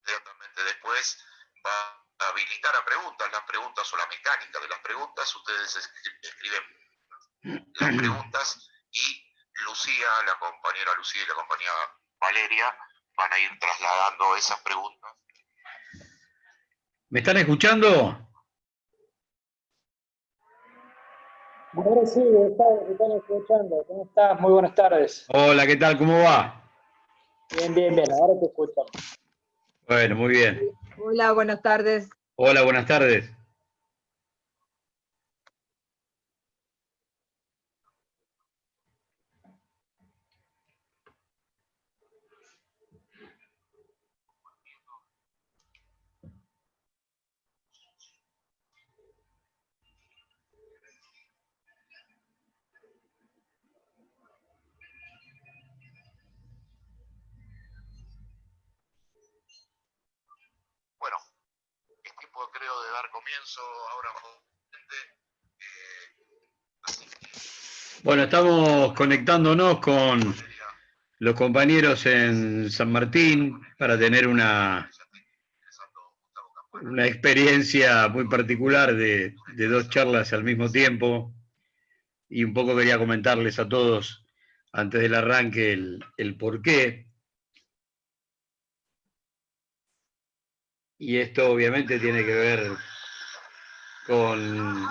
inmediatamente después va a habilitar a preguntas, las preguntas o la mecánica de las preguntas. Ustedes escriben las preguntas y la compañera Lucía y la compañera Valeria van a ir trasladando esas preguntas. ¿Me están escuchando? Ahora sí, están escuchando. ¿Cómo estás? Muy buenas tardes. Hola, ¿qué tal? ¿Cómo va? Bien, bien, bien. Ahora te escuchamos. Bueno, muy bien. Hola, buenas tardes. Hola, buenas tardes. Bueno, es tiempo, creo, de dar comienzo ahora. Bueno, estamos conectándonos con los compañeros en San Martín para tener una experiencia muy particular de dos charlas al mismo tiempo, y un poco quería comentarles a todos antes del arranque el por qué. Y esto obviamente tiene que ver con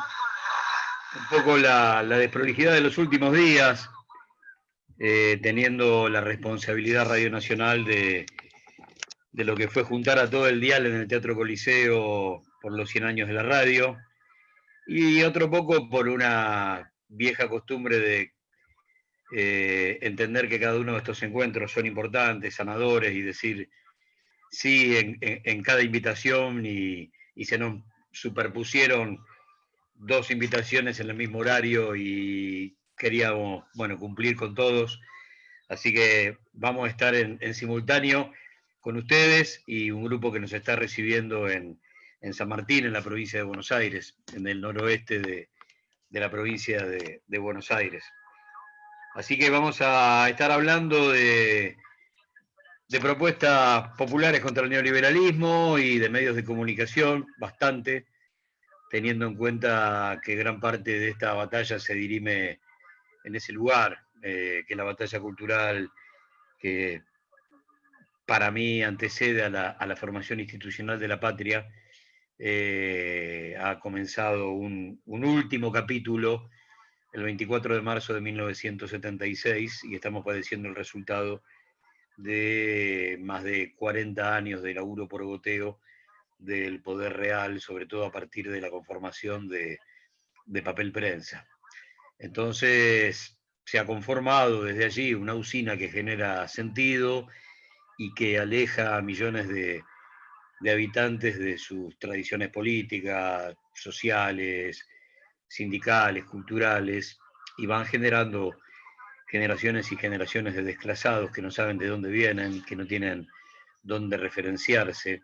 un poco la desprolijidad de los últimos días, teniendo la responsabilidad Radio Nacional de lo que fue juntar a todo el dial en el Teatro Coliseo por los 100 años de la radio, y otro poco por una vieja costumbre de entender que cada uno de estos encuentros son importantes, sanadores, y decir sí en cada invitación, y se nos superpusieron dos invitaciones en el mismo horario y queríamos, bueno, cumplir con todos. Así que vamos a estar en simultáneo con ustedes y un grupo que nos está recibiendo en San Martín, en la provincia de Buenos Aires, en el noroeste de la provincia de Buenos Aires. Así que vamos a estar hablando de propuestas populares contra el neoliberalismo y de medios de comunicación, bastante, teniendo en cuenta que gran parte de esta batalla se dirime en ese lugar, que es la batalla cultural que para mí antecede a la formación institucional de la patria. Ha comenzado un último capítulo el 24 de marzo de 1976 y estamos padeciendo el resultado de más de 40 años de laburo por goteo del poder real, sobre todo a partir de la conformación de Papel Prensa. Entonces se ha conformado desde allí una usina que genera sentido y que aleja a millones de habitantes de sus tradiciones políticas, sociales, sindicales, culturales, y van generando generaciones y generaciones de desclasados que no saben de dónde vienen, que no tienen dónde referenciarse,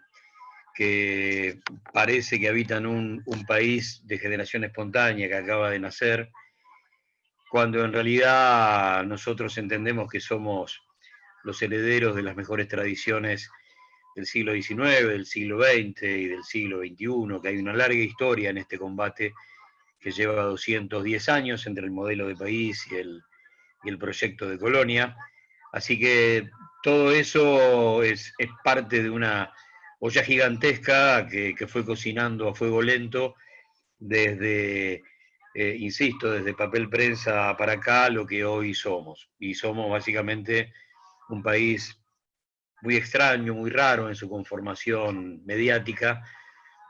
que parece que habitan un país de generación espontánea que acaba de nacer, cuando en realidad nosotros entendemos que somos los herederos de las mejores tradiciones del siglo XIX, del siglo XX y del siglo XXI, que hay una larga historia en este combate que lleva 210 años entre el modelo de país y el proyecto de colonia. Así que todo eso es parte de una olla gigantesca que fue cocinando a fuego lento desde, insisto, desde Papel Prensa para acá, lo que hoy somos. Y somos básicamente un país muy extraño, muy raro en su conformación mediática,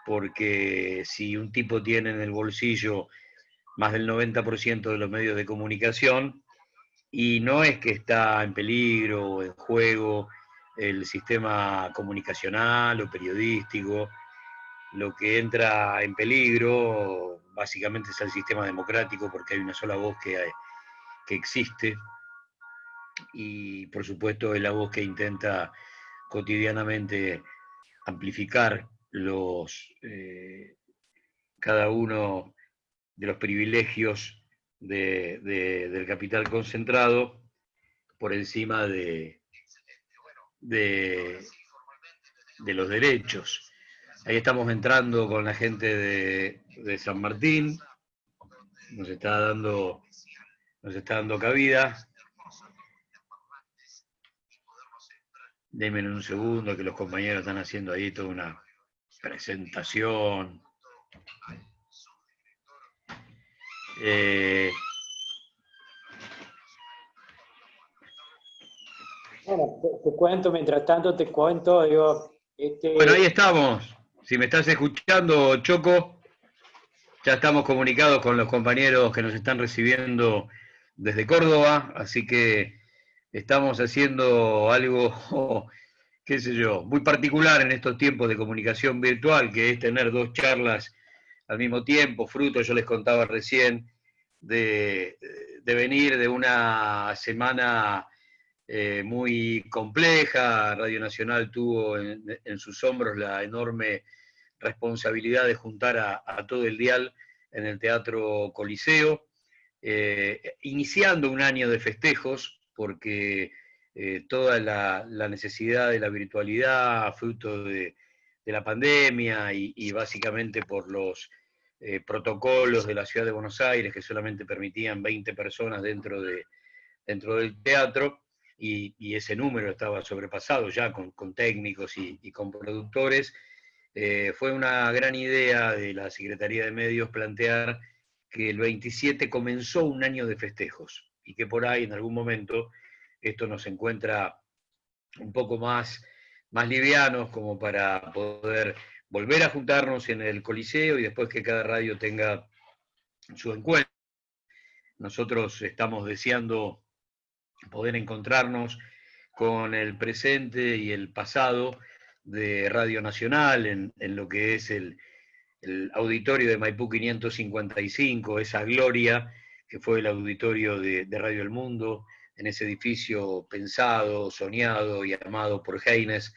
porque si un tipo tiene en el bolsillo más del 90% de los medios de comunicación, y no es que está en peligro o en juego el sistema comunicacional o periodístico, lo que entra en peligro básicamente es el sistema democrático, porque hay una sola voz que existe, y por supuesto es la voz que intenta cotidianamente amplificar cada uno de los privilegios del capital concentrado por encima de de los derechos. Ahí estamos entrando con la gente de San Martín, nos está dando cabida. Denme un segundo que los compañeros están haciendo ahí toda una presentación. Bueno, te cuento, mientras tanto te cuento, digo, Bueno, ahí estamos. Si me estás escuchando, Choco, ya estamos comunicados con los compañeros que nos están recibiendo desde Córdoba, así que estamos haciendo algo, qué sé yo, muy particular en estos tiempos de comunicación virtual, que es tener dos charlas al mismo tiempo, fruto, yo les contaba recién, de venir de una semana muy compleja. Radio Nacional tuvo en sus hombros la enorme responsabilidad de juntar a todo el dial en el Teatro Coliseo, iniciando un año de festejos, porque toda la necesidad de la virtualidad, fruto de la pandemia y básicamente por los protocolos de la Ciudad de Buenos Aires, que solamente permitían 20 personas dentro del teatro, y ese número estaba sobrepasado ya con técnicos y con productores. Fue una gran idea de la Secretaría de Medios plantear que el 27 comenzó un año de festejos y que por ahí en algún momento esto nos encuentra un poco más livianos, como para poder volver a juntarnos en el Coliseo y después que cada radio tenga su encuentro. Nosotros estamos deseando poder encontrarnos con el presente y el pasado de Radio Nacional en lo que es el auditorio de Maipú 555, esa gloria que fue el auditorio de Radio El Mundo, en ese edificio pensado, soñado y amado por Haynes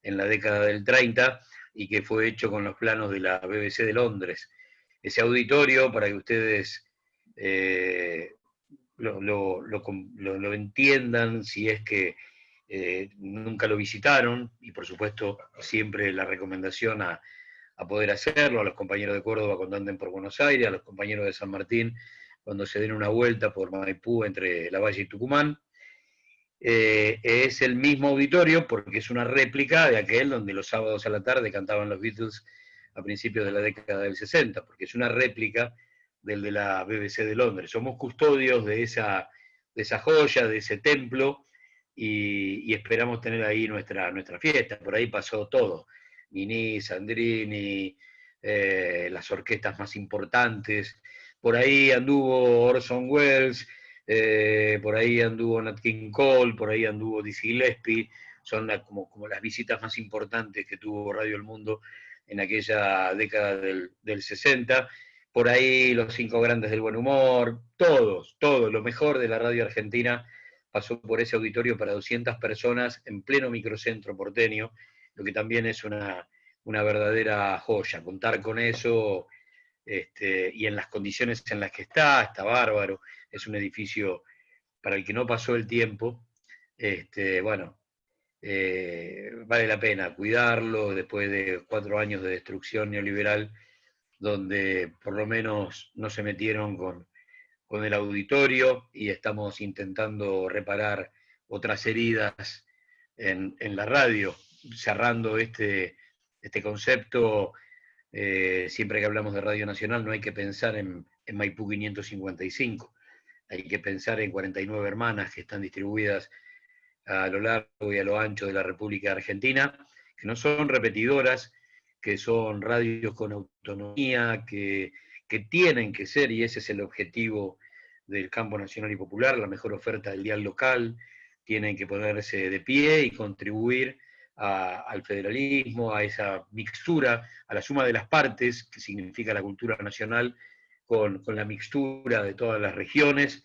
en la década del 30 y que fue hecho con los planos de la BBC de Londres. Ese auditorio, para que ustedes lo entiendan, si es que nunca lo visitaron, y por supuesto siempre la recomendación a poder hacerlo, a los compañeros de Córdoba cuando anden por Buenos Aires, a los compañeros de San Martín cuando se den una vuelta por Maipú entre La Valle y Tucumán. Es el mismo auditorio porque es una réplica de aquel donde los sábados a la tarde cantaban los Beatles a principios de la década del 60, porque es una réplica del de la BBC de Londres. Somos custodios de esa joya, de ese templo, y esperamos tener ahí nuestra fiesta. Por ahí pasó todo. Nini, Sandrini, las orquestas más importantes. Por ahí anduvo Orson Welles, por ahí anduvo Nat King Cole, por ahí anduvo Dizzy Gillespie. Son como las visitas más importantes que tuvo Radio El Mundo en aquella década del 60. Por ahí los 5 grandes del buen humor, todo, lo mejor de la radio argentina pasó por ese auditorio para 200 personas en pleno microcentro porteño, lo que también es una verdadera joya. Contar con eso y en las condiciones en las que está bárbaro. Es un edificio para el que no pasó el tiempo. Bueno, vale la pena cuidarlo después de 4 años de destrucción neoliberal, donde por lo menos no se metieron con el auditorio, y estamos intentando reparar otras heridas en la radio, cerrando este concepto. Siempre que hablamos de Radio Nacional no hay que pensar en Maipú 555, hay que pensar en 49 hermanas que están distribuidas a lo largo y a lo ancho de la República Argentina, que no son repetidoras, que son radios con autonomía, que tienen que ser, y ese es el objetivo del campo nacional y popular, la mejor oferta del dial local, tienen que ponerse de pie y contribuir al federalismo, a esa mixtura, a la suma de las partes, que significa la cultura nacional, con la mixtura de todas las regiones,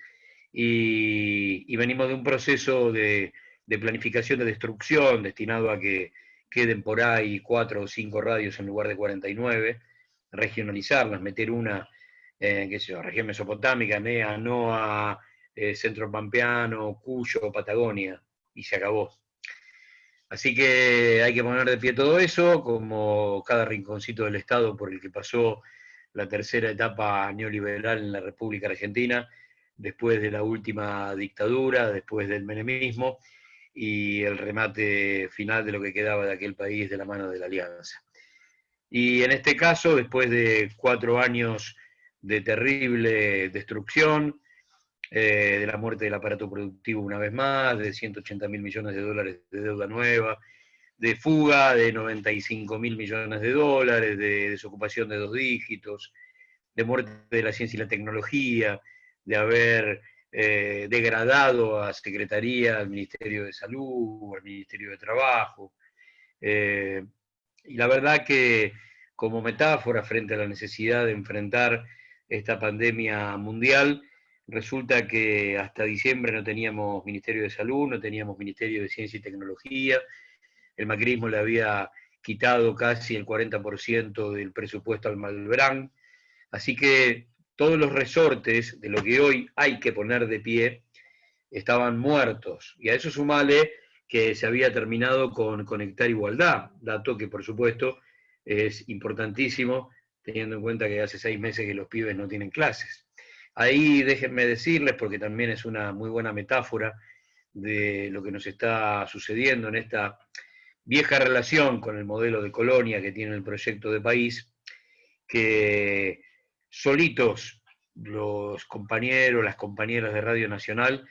y venimos de un proceso de planificación de destrucción destinado a que queden por ahí 4 o 5 radios en lugar de 49, regionalizarlas, meter una, qué sé yo, región mesopotámica, NEA, NOA, Centro Pampeano, Cuyo, Patagonia, y se acabó. Así que hay que poner de pie todo eso, como cada rinconcito del Estado por el que pasó la tercera etapa neoliberal en la República Argentina, después de la última dictadura, después del menemismo, y el remate final de lo que quedaba de aquel país de la mano de la Alianza. Y en este caso, después de 4 años de terrible destrucción, de la muerte del aparato productivo una vez más, de 180.000 millones de dólares de deuda nueva, de fuga de 95.000 millones de dólares, de desocupación de 2 dígitos, de muerte de la ciencia y la tecnología, de haber degradado a Secretaría, al Ministerio de Salud, al Ministerio de Trabajo. Y la verdad que como metáfora frente a la necesidad de enfrentar esta pandemia mundial, resulta que hasta diciembre no teníamos Ministerio de Salud, no teníamos Ministerio de Ciencia y Tecnología, el macrismo le había quitado casi el 40% del presupuesto al Malbrán, así que todos los resortes de lo que hoy hay que poner de pie estaban muertos, y a eso sumale que se había terminado con Conectar Igualdad, dato que por supuesto es importantísimo, teniendo en cuenta que hace 6 meses que los pibes no tienen clases. Ahí déjenme decirles, porque también es una muy buena metáfora de lo que nos está sucediendo en esta vieja relación con el modelo de colonia que tiene el proyecto de país, que solitos los compañeros, las compañeras de Radio Nacional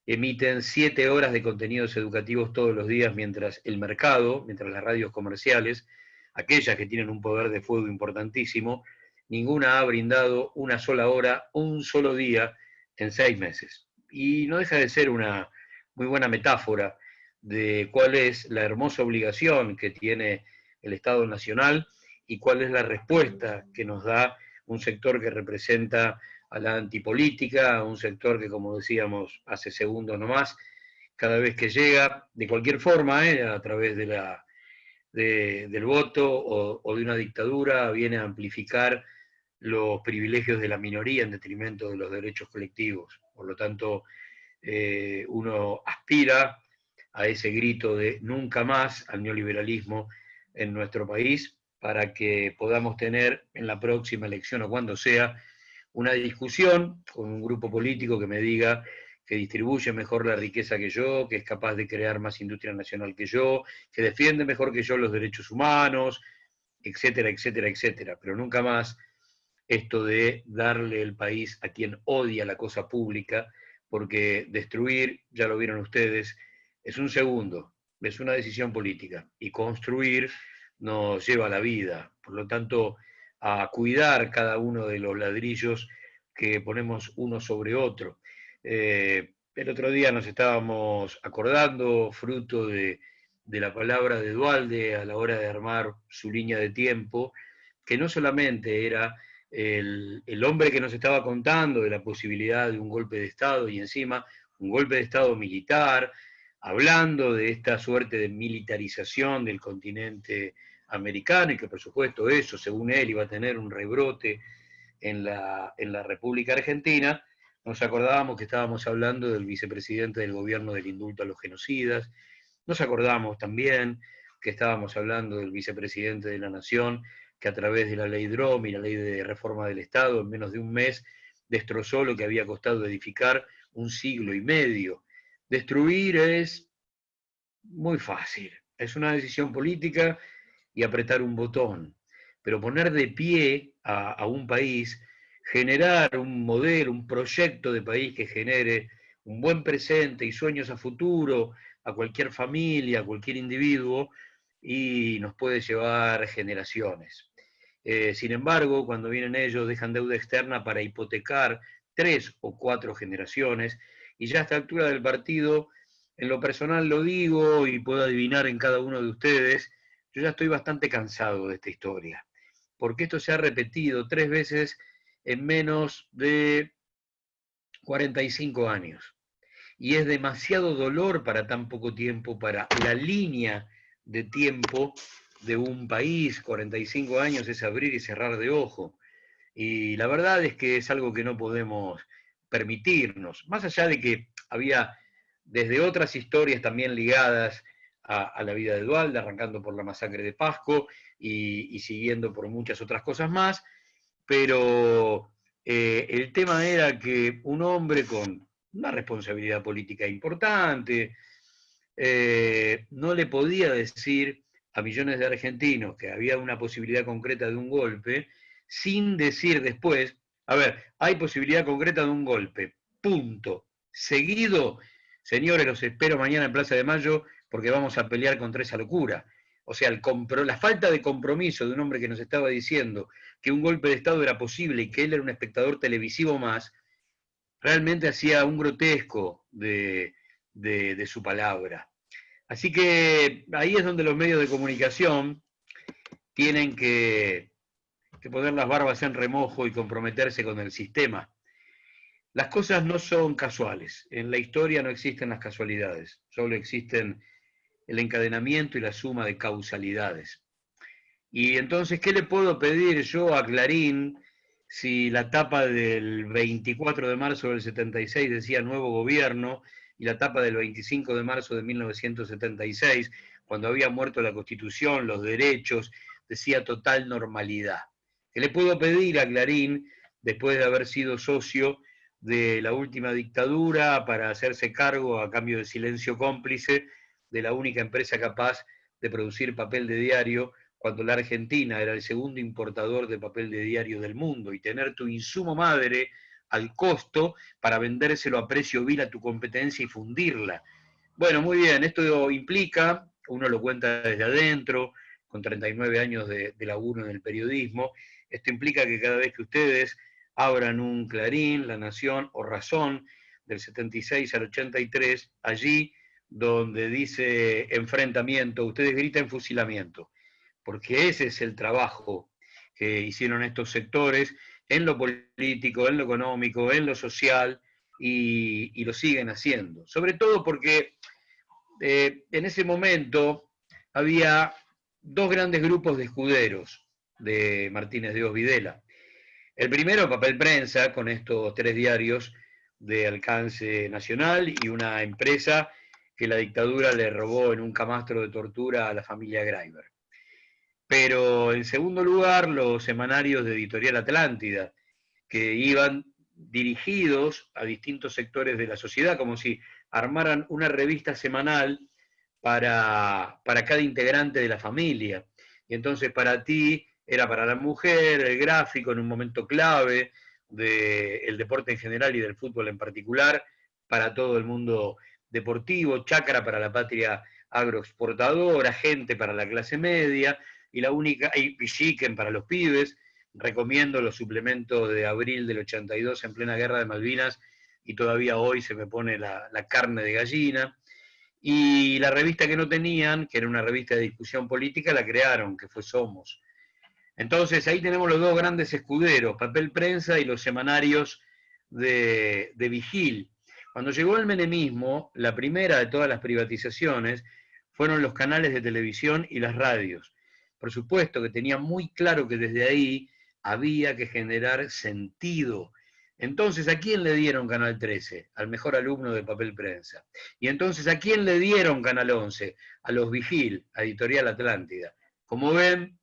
emiten 7 horas de contenidos educativos todos los días, mientras el mercado, mientras las radios comerciales, aquellas que tienen un poder de fuego importantísimo, ninguna ha brindado una sola hora, un solo día en 6 meses. Y no deja de ser una muy buena metáfora de cuál es la hermosa obligación que tiene el Estado Nacional y cuál es la respuesta que nos da un sector que representa a la antipolítica, a un sector que, como decíamos hace segundos nomás, cada vez que llega, de cualquier forma, a través del voto o de una dictadura, viene a amplificar los privilegios de la minoría en detrimento de los derechos colectivos. Por lo tanto, uno aspira a ese grito de nunca más al neoliberalismo en nuestro país para que podamos tener en la próxima elección o cuando sea una discusión con un grupo político que me diga que distribuye mejor la riqueza que yo, que es capaz de crear más industria nacional que yo, que defiende mejor que yo los derechos humanos, etcétera, etcétera, etcétera. Pero nunca más esto de darle el país a quien odia la cosa pública, porque destruir, ya lo vieron ustedes, es un segundo, es una decisión política, y construir nos lleva a la vida. Por lo tanto, a cuidar cada uno de los ladrillos que ponemos uno sobre otro. El otro día nos estábamos acordando, fruto de la palabra de Duhalde a la hora de armar su línea de tiempo, que no solamente era el hombre que nos estaba contando de la posibilidad de un golpe de Estado y encima un golpe de Estado militar, hablando de esta suerte de militarización del continente americano y que por supuesto eso, según él, iba a tener un rebrote en la República Argentina, nos acordábamos que estábamos hablando del vicepresidente del gobierno del indulto a los genocidas, nos acordábamos también que estábamos hablando del vicepresidente de la Nación, que a través de la ley DROM y la ley de reforma del Estado, en menos de un mes, destrozó lo que había costado edificar 1 siglo y medio. Destruir es muy fácil, es una decisión política y apretar un botón, pero poner de pie a un país, generar un modelo, un proyecto de país que genere un buen presente y sueños a futuro a cualquier familia, a cualquier individuo, y nos puede llevar generaciones. Sin embargo, cuando vienen ellos, dejan deuda externa para hipotecar 3 o 4 generaciones, y ya a esta altura del partido, en lo personal lo digo y puedo adivinar en cada uno de ustedes, yo ya estoy bastante cansado de esta historia, porque esto se ha repetido 3 veces en menos de 45 años. Y es demasiado dolor para tan poco tiempo, para la línea de tiempo de un país. 45 años es abrir y cerrar de ojo. Y la verdad es que es algo que no podemos permitirnos, más allá de que había desde otras historias también ligadas a la vida de Duhalde, arrancando por la masacre de Pasco y siguiendo por muchas otras cosas más, pero el tema era que un hombre con una responsabilidad política importante no le podía decir a millones de argentinos que había una posibilidad concreta de un golpe, sin decir después, a ver, hay posibilidad concreta de un golpe, punto. Seguido, señores, los espero mañana en Plaza de Mayo porque vamos a pelear contra esa locura. O sea, la falta de compromiso de un hombre que nos estaba diciendo que un golpe de Estado era posible y que él era un espectador televisivo más, realmente hacía un grotesco de su palabra. Así que ahí es donde los medios de comunicación tienen que poner las barbas en remojo y comprometerse con el sistema. Las cosas no son casuales. En la historia no existen las casualidades, solo existen el encadenamiento y la suma de causalidades. Y entonces, ¿qué le puedo pedir yo a Clarín si la tapa del 24 de marzo del 76 decía nuevo gobierno y la tapa del 25 de marzo de 1976, cuando había muerto la Constitución, los derechos, decía total normalidad? ¿Qué le puedo pedir a Clarín después de haber sido socio de la última dictadura para hacerse cargo, a cambio de silencio cómplice, de la única empresa capaz de producir papel de diario, cuando la Argentina era el segundo importador de papel de diario del mundo, y tener tu insumo madre al costo para vendérselo a precio vil a tu competencia y fundirla? Bueno, muy bien, esto implica, uno lo cuenta desde adentro, con 39 años de laburo en el periodismo, esto implica que cada vez que ustedes abran un Clarín, La Nación o Razón, del 76 al 83, allí donde dice enfrentamiento, ustedes gritan fusilamiento, porque ese es el trabajo que hicieron estos sectores en lo político, en lo económico, en lo social, y lo siguen haciendo. Sobre todo porque en ese momento había dos grandes grupos de escuderos de Martínez de Oz Videla. El primero, Papel Prensa, con estos 3 diarios de alcance nacional y una empresa que la dictadura le robó en un camastro de tortura a la familia Greiber. Pero en segundo lugar, los semanarios de Editorial Atlántida, que iban dirigidos a distintos sectores de la sociedad, como si armaran una revista semanal para cada integrante de la familia. Y entonces para ti era para la mujer, el gráfico en un momento clave del deporte en general y del fútbol en particular, para todo el mundo deportivo, Chácara para la patria agroexportadora, Gente para la clase media, y la única, y Chiquen para los pibes. Recomiendo los suplementos de abril del 82 en plena guerra de Malvinas, y todavía hoy se me pone la carne de gallina. Y la revista que no tenían, que era una revista de discusión política, la crearon, que fue Somos. Entonces ahí tenemos los dos grandes escuderos, Papel Prensa y los semanarios de Vigil. Cuando llegó el menemismo, la primera de todas las privatizaciones fueron los canales de televisión y las radios. Por supuesto que tenía muy claro que desde ahí había que generar sentido. Entonces, ¿a quién le dieron Canal 13? Al mejor alumno de Papel Prensa. Y entonces, ¿a quién le dieron Canal 11? A los Vigil, a Editorial Atlántida. Como ven,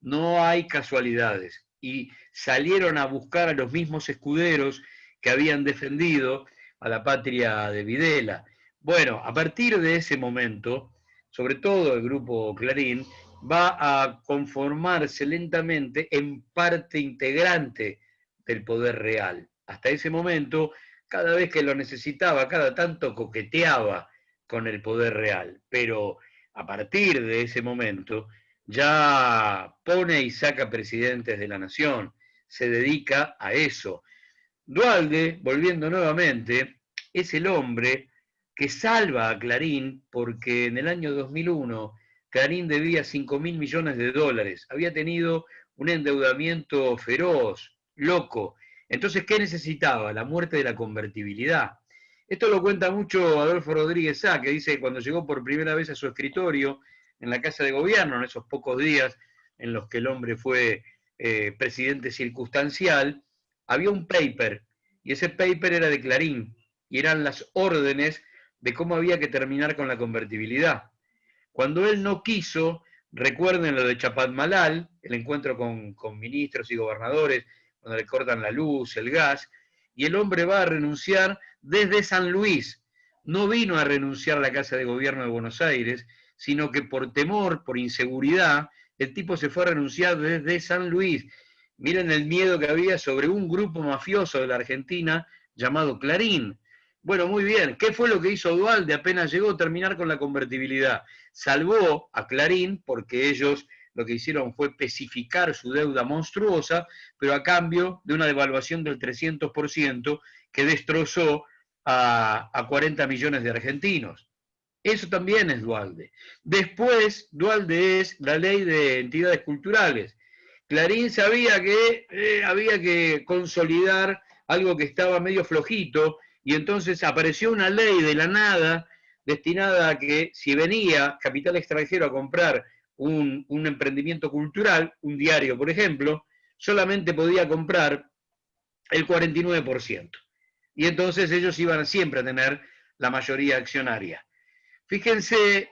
no hay casualidades. Y salieron a buscar a los mismos escuderos que habían defendido a la patria de Videla. Bueno, a partir de ese momento, sobre todo el grupo Clarín, va a conformarse lentamente en parte integrante del poder real. Hasta ese momento, cada vez que lo necesitaba, cada tanto coqueteaba con el poder real. Pero a partir de ese momento, ya pone y saca presidentes de la nación, se dedica a eso. Duhalde, volviendo nuevamente, es el hombre que salva a Clarín porque en el año 2001 Clarín debía 5.000 millones de dólares, había tenido un endeudamiento feroz, loco. Entonces, ¿qué necesitaba? La muerte de la convertibilidad. Esto lo cuenta mucho Adolfo Rodríguez Sá, que dice que cuando llegó por primera vez a su escritorio en la Casa de Gobierno, en esos pocos días en los que el hombre fue presidente circunstancial, había un paper, y ese paper era de Clarín, y eran las órdenes de cómo había que terminar con la convertibilidad. Cuando él no quiso, recuerden lo de Chapatmalal, el encuentro con ministros y gobernadores, cuando le cortan la luz, el gas, y el hombre va a renunciar desde San Luis. No vino a renunciar a la Casa de Gobierno de Buenos Aires, sino que por temor, por inseguridad, el tipo se fue a renunciar desde San Luis. Miren el miedo que había sobre un grupo mafioso de la Argentina llamado Clarín. Bueno, muy bien. ¿Qué fue lo que hizo Duhalde apenas llegó a terminar con la convertibilidad? Salvó a Clarín porque ellos lo que hicieron fue especificar su deuda monstruosa, pero a cambio de una devaluación del 300% que destrozó a 40 millones de argentinos. Eso también es Duhalde. Después, Duhalde es la ley de entidades culturales. Clarín sabía que había que consolidar algo que estaba medio flojito, y entonces apareció una ley de la nada destinada a que si venía capital extranjero a comprar un emprendimiento cultural, un diario por ejemplo, solamente podía comprar el 49%. Y entonces ellos iban siempre a tener la mayoría accionaria. Fíjense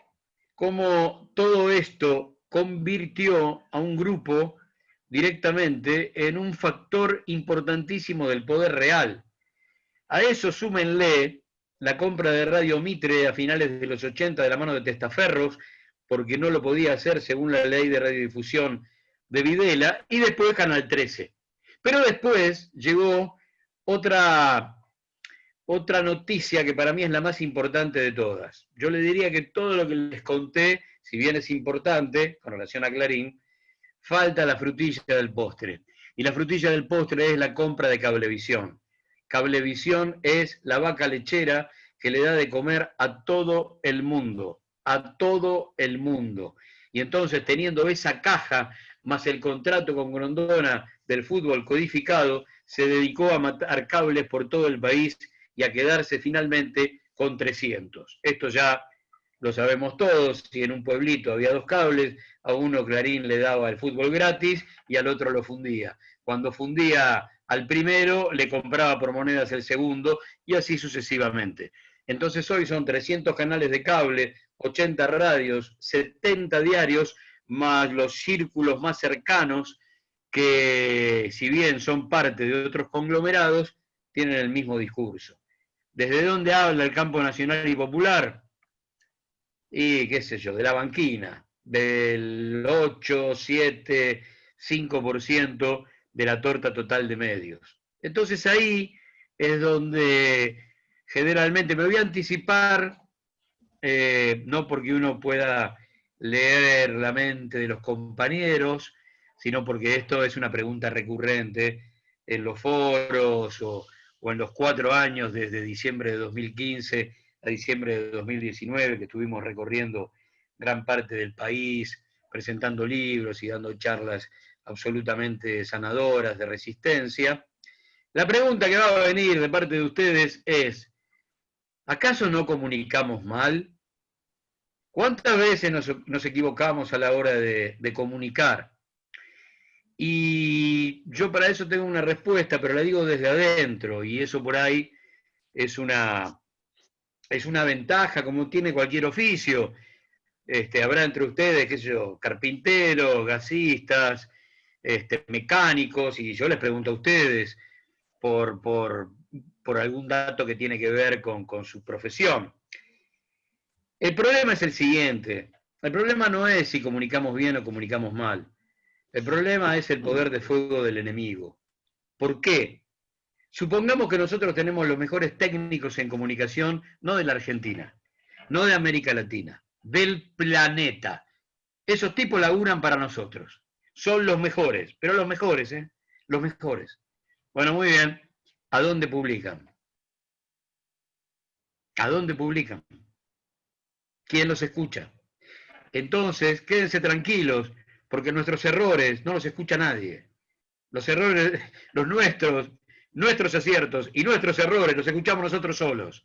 cómo todo esto convirtió a un grupo directamente en un factor importantísimo del poder real. A eso súmenle la compra de Radio Mitre a finales de los 80 de la mano de Testaferros, porque no lo podía hacer según la ley de radiodifusión de Videla, y después Canal 13. Pero después llegó otra noticia que para mí es la más importante de todas. Yo le diría que todo lo que les conté, si bien es importante con relación a Clarín, falta la frutilla del postre. Y la frutilla del postre es la compra de Cablevisión. Cablevisión es la vaca lechera que le da de comer a todo el mundo, a todo el mundo. Y entonces, teniendo esa caja más el contrato con Grondona del fútbol codificado, se dedicó a matar cables por todo el país y a quedarse finalmente con 300. Esto ya lo sabemos todos, si en un pueblito había 2 cables, a uno Clarín le daba el fútbol gratis y al otro lo fundía. Cuando fundía al primero, le compraba por monedas el segundo, y así sucesivamente. Entonces hoy son 300 canales de cable, 80 radios, 70 diarios, más los círculos más cercanos, que si bien son parte de otros conglomerados, tienen el mismo discurso. ¿Desde dónde habla el campo nacional y popular? Y qué sé yo, de la banquina, del 8, 7, 5% de la torta total de medios. Entonces ahí es donde generalmente me voy a anticipar, no porque uno pueda leer la mente de los compañeros, sino porque esto es una pregunta recurrente en los foros o en los 4 años desde diciembre de 2015 a diciembre de 2019, que estuvimos recorriendo gran parte del país, presentando libros y dando charlas absolutamente sanadoras de resistencia. La pregunta que va a venir de parte de ustedes es, ¿acaso no comunicamos mal? ¿Cuántas veces nos equivocamos a la hora de comunicar? Y yo para eso tengo una respuesta, pero la digo desde adentro, y eso por ahí es una ventaja, como tiene cualquier oficio. Habrá entre ustedes, qué sé yo, carpinteros, gasistas, mecánicos, y yo les pregunto a ustedes por algún dato que tiene que ver con su profesión. El problema es el siguiente. El problema no es si comunicamos bien o comunicamos mal. El problema es el poder de fuego del enemigo. ¿Por qué? Supongamos que nosotros tenemos los mejores técnicos en comunicación, no de la Argentina, no de América Latina, del planeta. Esos tipos laburan para nosotros. Son los mejores, pero los mejores, ¿eh? Los mejores. Bueno, muy bien. ¿A dónde publican? ¿A dónde publican? ¿Quién los escucha? Entonces, quédense tranquilos, porque nuestros errores no los escucha nadie. Los errores, los nuestros aciertos y nuestros errores los escuchamos nosotros solos.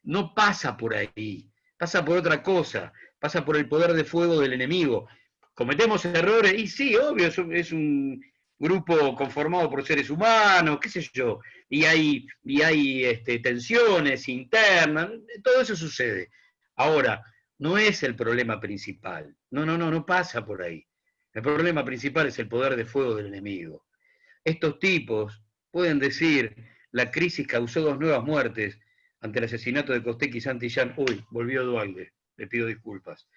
No pasa por ahí, pasa por otra cosa, pasa por el poder de fuego del enemigo. Cometemos errores, y sí, obvio, es un grupo conformado por seres humanos, qué sé yo, y hay tensiones internas, todo eso sucede. Ahora, no es el problema principal. No pasa por ahí. El problema principal es el poder de fuego del enemigo. Estos tipos pueden decir, la crisis causó 2 nuevas muertes ante el asesinato de Costec y Santillán. Uy, volvió Dualde, le pido disculpas.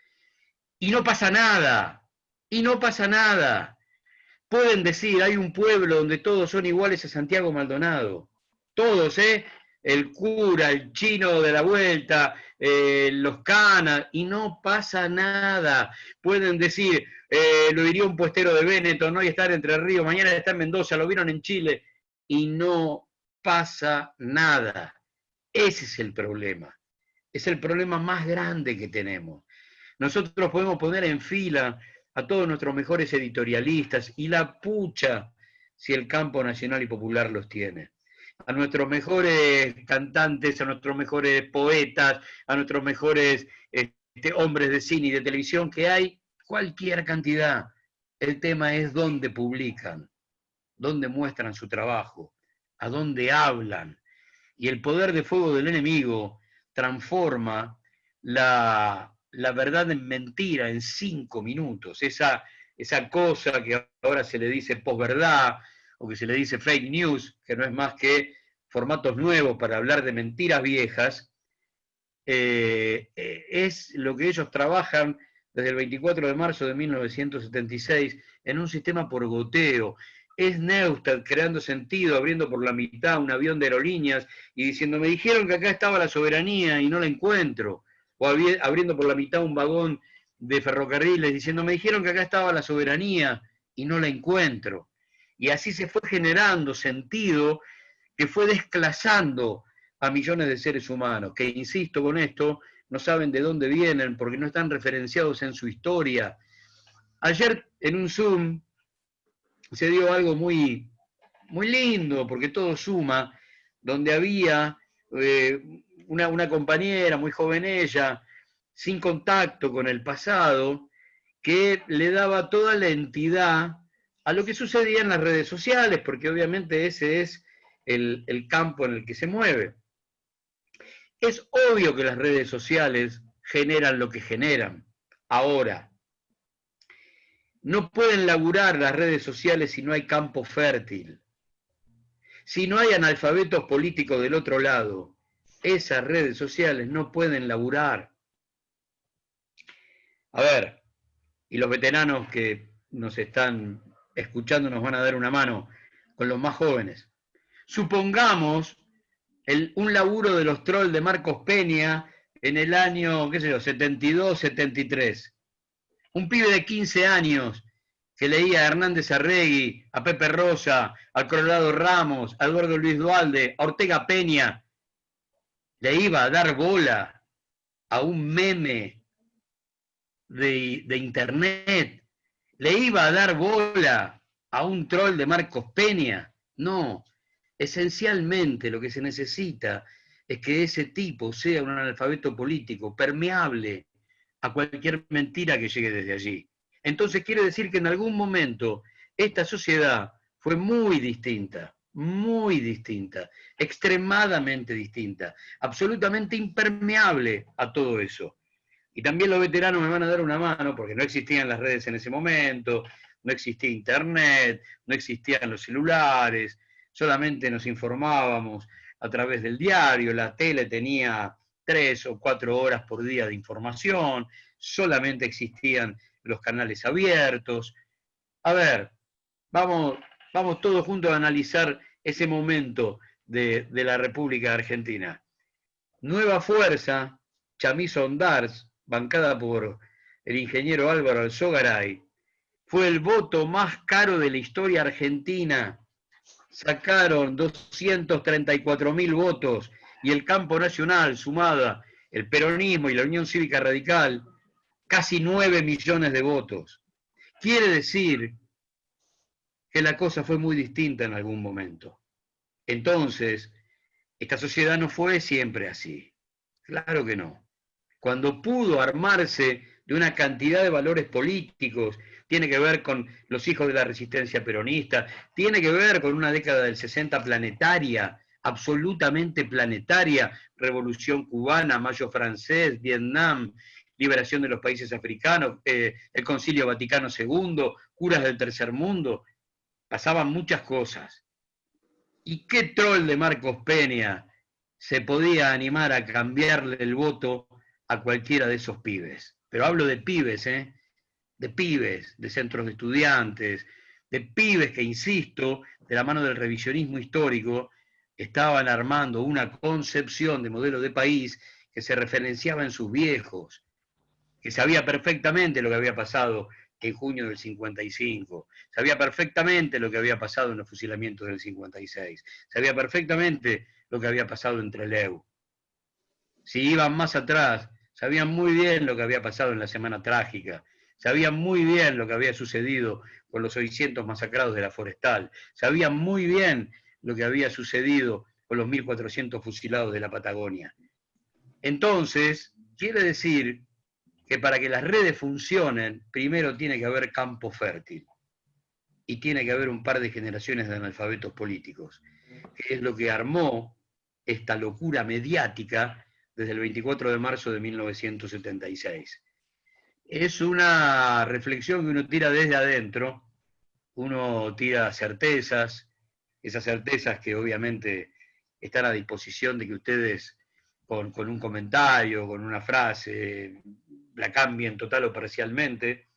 Y no pasa nada, y no pasa nada. Pueden decir, hay un pueblo donde todos son iguales a Santiago Maldonado. Todos, ¿eh? El cura, el chino de la vuelta, los canas, y no pasa nada. Pueden decir, lo diría un puestero de Benetton, hoy está en Entre Ríos, mañana está en Mendoza, lo vieron en Chile, y no pasa nada. Ese es el problema. Es el problema más grande que tenemos. Nosotros podemos poner en fila a todos nuestros mejores editorialistas y la pucha si el campo nacional y popular los tiene. A nuestros mejores cantantes, a nuestros mejores poetas, a nuestros mejores hombres de cine y de televisión, que hay cualquier cantidad. El tema es dónde publican, dónde muestran su trabajo, a dónde hablan. Y el poder de fuego del enemigo transforma la verdad en mentira en 5 minutos. Esa cosa que ahora se le dice posverdad o que se le dice fake news, que no es más que formatos nuevos para hablar de mentiras viejas, es lo que ellos trabajan desde el 24 de marzo de 1976 en un sistema por goteo. Es Neustadt creando sentido, abriendo por la mitad un avión de aerolíneas y diciendo, me dijeron que acá estaba la soberanía y no la encuentro. O abriendo por la mitad un vagón de ferrocarriles diciendo, me dijeron que acá estaba la soberanía y no la encuentro. Y así se fue generando sentido que fue desclasando a millones de seres humanos, que, insisto con esto, no saben de dónde vienen porque no están referenciados en su historia. Ayer en un Zoom se dio algo muy, muy lindo, porque todo suma, donde había una compañera, muy joven ella, sin contacto con el pasado, que le daba toda la entidad a lo que sucedía en las redes sociales, porque obviamente ese es el campo en el que se mueve. Es obvio que las redes sociales generan lo que generan. Ahora, no pueden laburar las redes sociales si no hay campo fértil. Si no hay analfabetos políticos del otro lado, esas redes sociales no pueden laburar. A ver, y los veteranos que nos están escuchando nos van a dar una mano con los más jóvenes. Supongamos un laburo de los trolls de Marcos Peña en el año, qué sé yo, 72, 73. Un pibe de 15 años que leía a Hernández Arregui, a Pepe Rosa, a Colorado Ramos, a Eduardo Luis Dualde, a Ortega Peña, le iba a dar bola a un meme de internet, le iba a dar bola a un troll de Marcos Peña. No, esencialmente lo que se necesita es que ese tipo sea un analfabeto político permeable a cualquier mentira que llegue desde allí. Entonces quiere decir que en algún momento esta sociedad fue muy distinta, extremadamente distinta, absolutamente impermeable a todo eso. Y también los veteranos me van a dar una mano, porque no existían las redes en ese momento, no existía internet, no existían los celulares, solamente nos informábamos a través del diario, la tele tenía 3 o 4 horas por día de información, solamente existían los canales abiertos. A ver, vamos todos juntos a analizar ese momento de la República Argentina. Nueva Fuerza, Chamizo Ondars, bancada por el ingeniero Álvaro Alzogaray, fue el voto más caro de la historia argentina. Sacaron 234.000 votos y el campo nacional, sumada el peronismo y la Unión Cívica Radical, casi 9 millones de votos. Quiere decir que la cosa fue muy distinta en algún momento. Entonces, esta sociedad no fue siempre así. Claro que no. Cuando pudo armarse de una cantidad de valores políticos, tiene que ver con los hijos de la resistencia peronista, tiene que ver con una década del 60 planetaria, absolutamente planetaria, Revolución Cubana, Mayo Francés, Vietnam, liberación de los países africanos, el Concilio Vaticano II, curas del tercer mundo, pasaban muchas cosas. ¿Y qué troll de Marcos Peña se podía animar a cambiarle el voto a cualquiera de esos pibes? Pero hablo de pibes, de pibes, de centros de estudiantes, de pibes que, insisto, de la mano del revisionismo histórico, estaban armando una concepción de modelo de país que se referenciaba en sus viejos, que sabía perfectamente lo que había pasado en junio del 55, sabía perfectamente lo que había pasado en los fusilamientos del 56, sabía perfectamente lo que había pasado en Trelew. Si iban más atrás, sabían muy bien lo que había pasado en la Semana Trágica, sabían muy bien lo que había sucedido con los 600 masacrados de la Forestal, sabían muy bien lo que había sucedido con los 1.400 fusilados de la Patagonia. Entonces, quiere decir que para que las redes funcionen, primero tiene que haber campo fértil y tiene que haber un par de generaciones de analfabetos políticos, que es lo que armó esta locura mediática desde el 24 de marzo de 1976. Es una reflexión que uno tira desde adentro, uno tira certezas, esas certezas que obviamente están a disposición de que ustedes con un comentario, con una frase, la cambien total o parcialmente,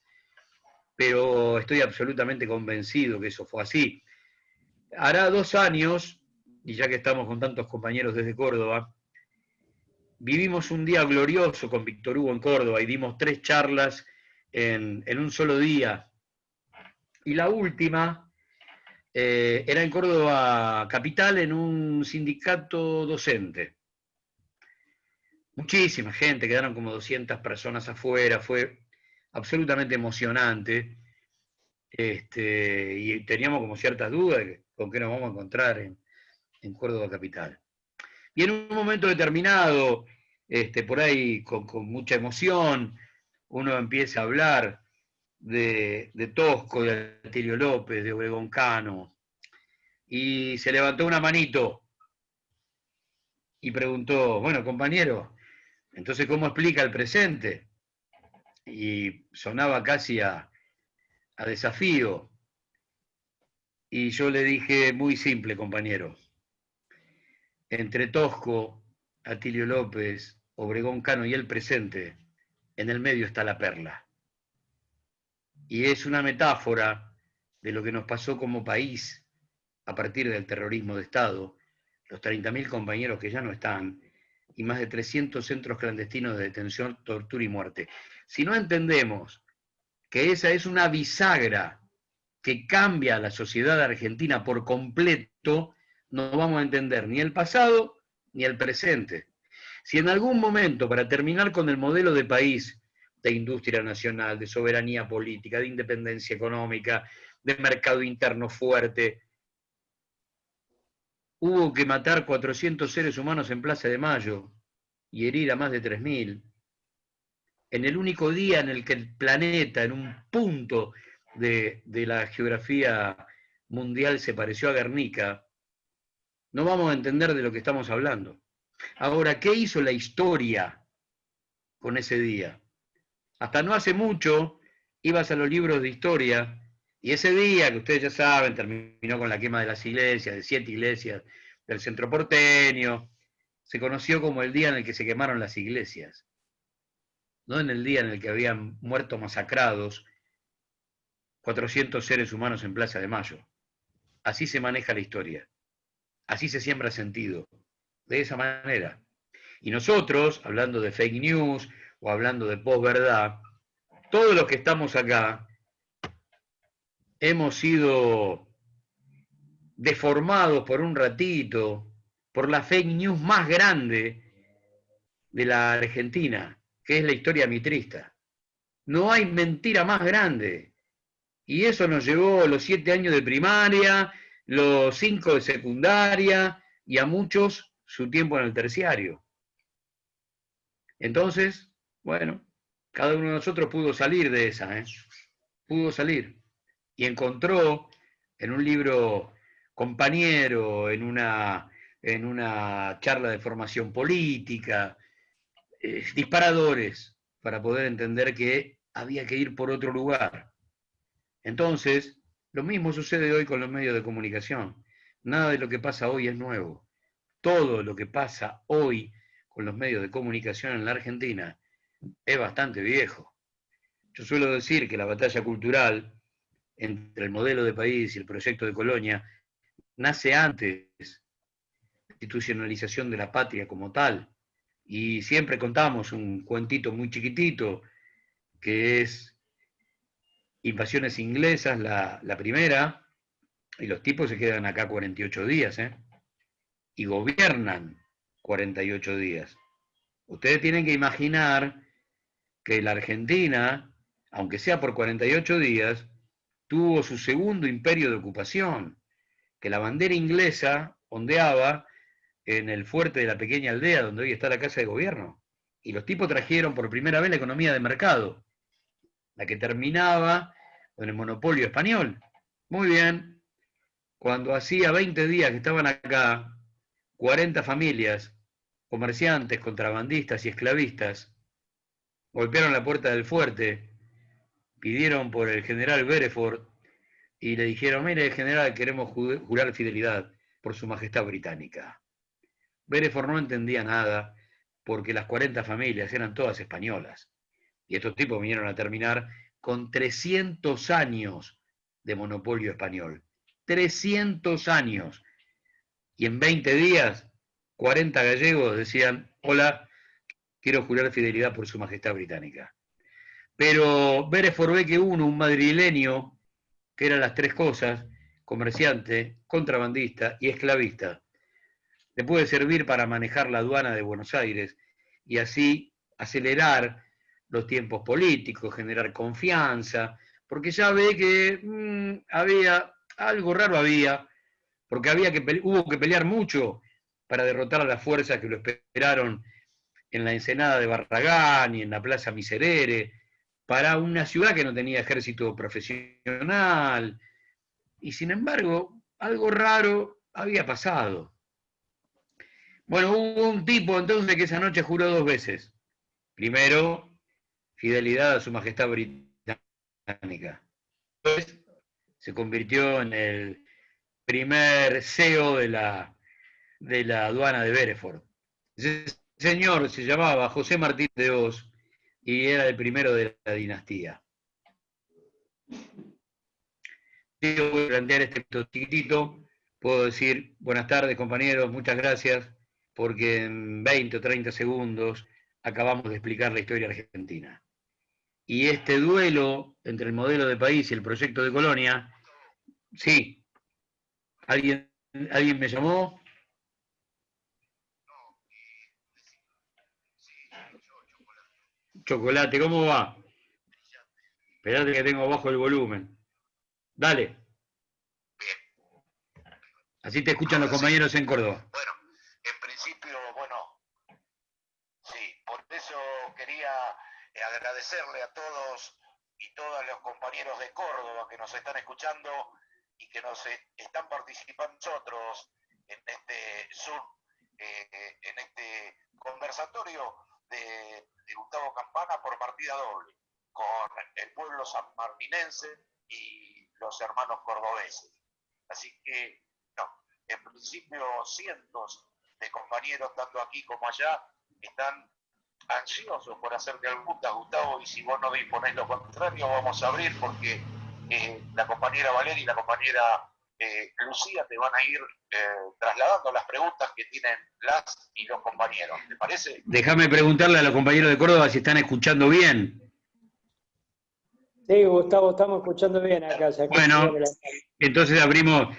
pero estoy absolutamente convencido que eso fue así. Hará 2 años, y ya que estamos con tantos compañeros desde Córdoba, vivimos un día glorioso con Víctor Hugo en Córdoba y dimos 3 charlas en un solo día. Y la última era en Córdoba Capital, en un sindicato docente. Muchísima gente, quedaron como 200 personas afuera, fue absolutamente emocionante. Y teníamos como ciertas dudas de con qué nos vamos a encontrar en Córdoba Capital. Y en un momento determinado, por ahí con mucha emoción, uno empieza a hablar de Tosco, de Atilio López, de Obregón Cano, y se levantó una manito y preguntó, bueno, compañero, entonces, ¿cómo explica el presente? Y sonaba casi a desafío. Y yo le dije, muy simple, compañero. Entre Tosco, Atilio López, Obregón Cano y el presente, en el medio está la perla. Y es una metáfora de lo que nos pasó como país a partir del terrorismo de Estado, los 30.000 compañeros que ya no están, y más de 300 centros clandestinos de detención, tortura y muerte. Si no entendemos que esa es una bisagra que cambia a la sociedad argentina por completo, no vamos a entender ni el pasado ni el presente. Si en algún momento, para terminar con el modelo de país, de industria nacional, de soberanía política, de independencia económica, de mercado interno fuerte, hubo que matar 400 seres humanos en Plaza de Mayo y herir a más de 3.000, en el único día en el que el planeta, en un punto de la geografía mundial, se pareció a Guernica, no vamos a entender de lo que estamos hablando. Ahora, ¿qué hizo la historia con ese día? Hasta no hace mucho ibas a los libros de historia y ese día, que ustedes ya saben, terminó con la quema de las iglesias, de 7 iglesias del centro porteño, se conoció como el día en el que se quemaron las iglesias, no en el día en el que habían muerto masacrados 400 seres humanos en Plaza de Mayo. Así se maneja la historia, así se siembra sentido, de esa manera. Y nosotros, hablando de fake news o hablando de posverdad, todos los que estamos acá hemos sido deformados por un ratito por la fake news más grande de la Argentina, que es la historia mitrista. No hay mentira más grande. Y eso nos llevó los 7 años de primaria, los 5 de secundaria y a muchos su tiempo en el terciario. Entonces, bueno, cada uno de nosotros pudo salir de esa, pudo salir. Y encontró en un libro compañero, en una charla de formación política, disparadores para poder entender que había que ir por otro lugar. Entonces, lo mismo sucede hoy con los medios de comunicación. Nada de lo que pasa hoy es nuevo. Todo lo que pasa hoy con los medios de comunicación en la Argentina es bastante viejo. Yo suelo decir que la batalla cultural entre el modelo de país y el proyecto de colonia nace antes de la institucionalización de la patria como tal. Y siempre contamos un cuentito muy chiquitito, que es Invasiones Inglesas, la primera, y los tipos se quedan acá 48 días, y gobiernan 48 días. Ustedes tienen que imaginar que la Argentina, aunque sea por 48 días, tuvo su segundo imperio de ocupación, que la bandera inglesa ondeaba en el fuerte de la pequeña aldea donde hoy está la Casa de Gobierno. Y los tipos trajeron por primera vez la economía de mercado, la que terminaba con el monopolio español. Muy bien, cuando hacía 20 días que estaban acá, 40 familias, comerciantes, contrabandistas y esclavistas, golpearon la puerta del fuerte, pidieron por el general Bereford y le dijeron: mire, general, queremos jurar fidelidad por su majestad británica. Bereford no entendía nada porque las 40 familias eran todas españolas. Y estos tipos vinieron a terminar con 300 años de monopolio español. 300 años. Y en 20 días, 40 gallegos decían: hola, quiero jurar fidelidad por su majestad británica. Pero Bereford ve que uno, un madrileño, que eran las tres cosas, comerciante, contrabandista y esclavista, le puede servir para manejar la aduana de Buenos Aires y así acelerar los tiempos políticos, generar confianza, porque ya ve que había algo raro, porque hubo que pelear mucho para derrotar a las fuerzas que lo esperaron en la ensenada de Barragán y en la Plaza Miserere, para una ciudad que no tenía ejército profesional, y sin embargo, algo raro había pasado. Bueno, hubo un tipo entonces que esa noche juró 2 veces. Primero, fidelidad a su majestad británica. Después se convirtió en el primer CEO de la aduana de Bereford. Ese señor se llamaba José Martín de Hoz y era el primero de la dinastía. Yo voy a plantear este chiquitito. Puedo decir: buenas tardes, compañeros, muchas gracias, porque en 20 o 30 segundos acabamos de explicar la historia argentina. Y este duelo entre el modelo de país y el proyecto de colonia, sí, ¿alguien me llamó? Chocolate, ¿cómo va? Esperate que tengo bajo el volumen. Dale. Así te escuchan los compañeros en Córdoba. Bueno, en principio, sí, por eso quería agradecerle a todos y todas los compañeros de Córdoba que nos están escuchando y que nos están participando nosotros en este Zoom, en este conversatorio de Gustavo Campana por partida doble, con el pueblo sanmartinense y los hermanos cordobeses. Así que, en principio, cientos de compañeros, tanto aquí como allá, están ansiosos por hacerte preguntas, Gustavo, y si vos no disponés lo contrario, vamos a abrir porque la compañera Valeria y la compañera Lucía te van a ir trasladando las preguntas que tienen las y los compañeros. ¿Te parece? Déjame preguntarle a los compañeros de Córdoba si están escuchando bien. Sí, Gustavo, estamos escuchando bien acá. Bueno, entonces abrimos,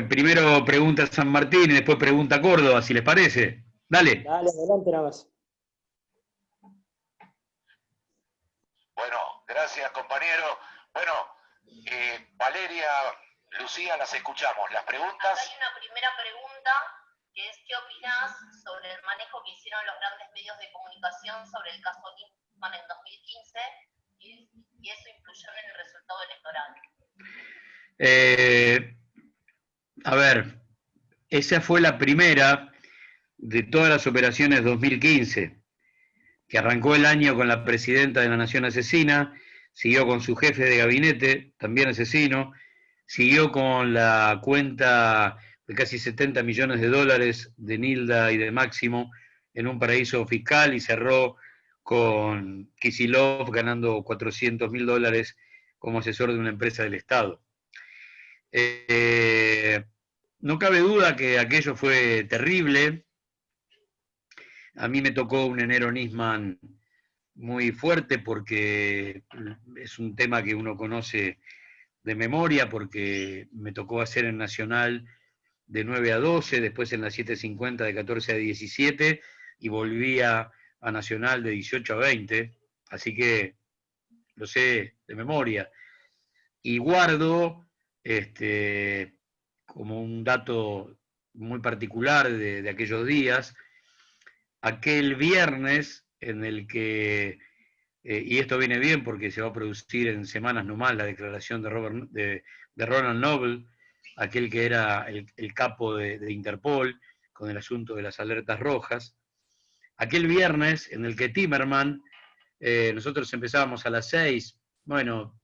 primero pregunta San Martín y después pregunta Córdoba, si les parece. Dale. Dale, adelante nada más. Bueno, gracias, compañero. Bueno, Valeria, Lucía, las escuchamos. ¿Las preguntas? Hay una primera pregunta, que es: ¿qué opinás sobre el manejo que hicieron los grandes medios de comunicación sobre el caso Nisman en 2015 y eso influyó en el resultado electoral? A ver, esa fue la primera de todas las operaciones 2015. que arrancó el año con la presidenta de la Nación asesina, siguió con su jefe de gabinete, también asesino, siguió con la cuenta de casi 70 millones de dólares de Nilda y de Máximo en un paraíso fiscal y cerró con Kicillof ganando $400.000 como asesor de una empresa del Estado. No cabe duda que aquello fue terrible. A mí me tocó un enero Nisman muy fuerte porque es un tema que uno conoce de memoria, porque me tocó hacer en Nacional de 9 a 12, después en la 750 de 14 a 17 y volvía a Nacional de 18 a 20, así que lo sé de memoria. Y guardo como un dato muy particular de aquellos días, aquel viernes en el que, y esto viene bien porque se va a producir en semanas nomás la declaración de Ronald Noble, aquel que era el capo de Interpol con el asunto de las alertas rojas, aquel viernes en el que Timerman, nosotros empezábamos a las 6, bueno,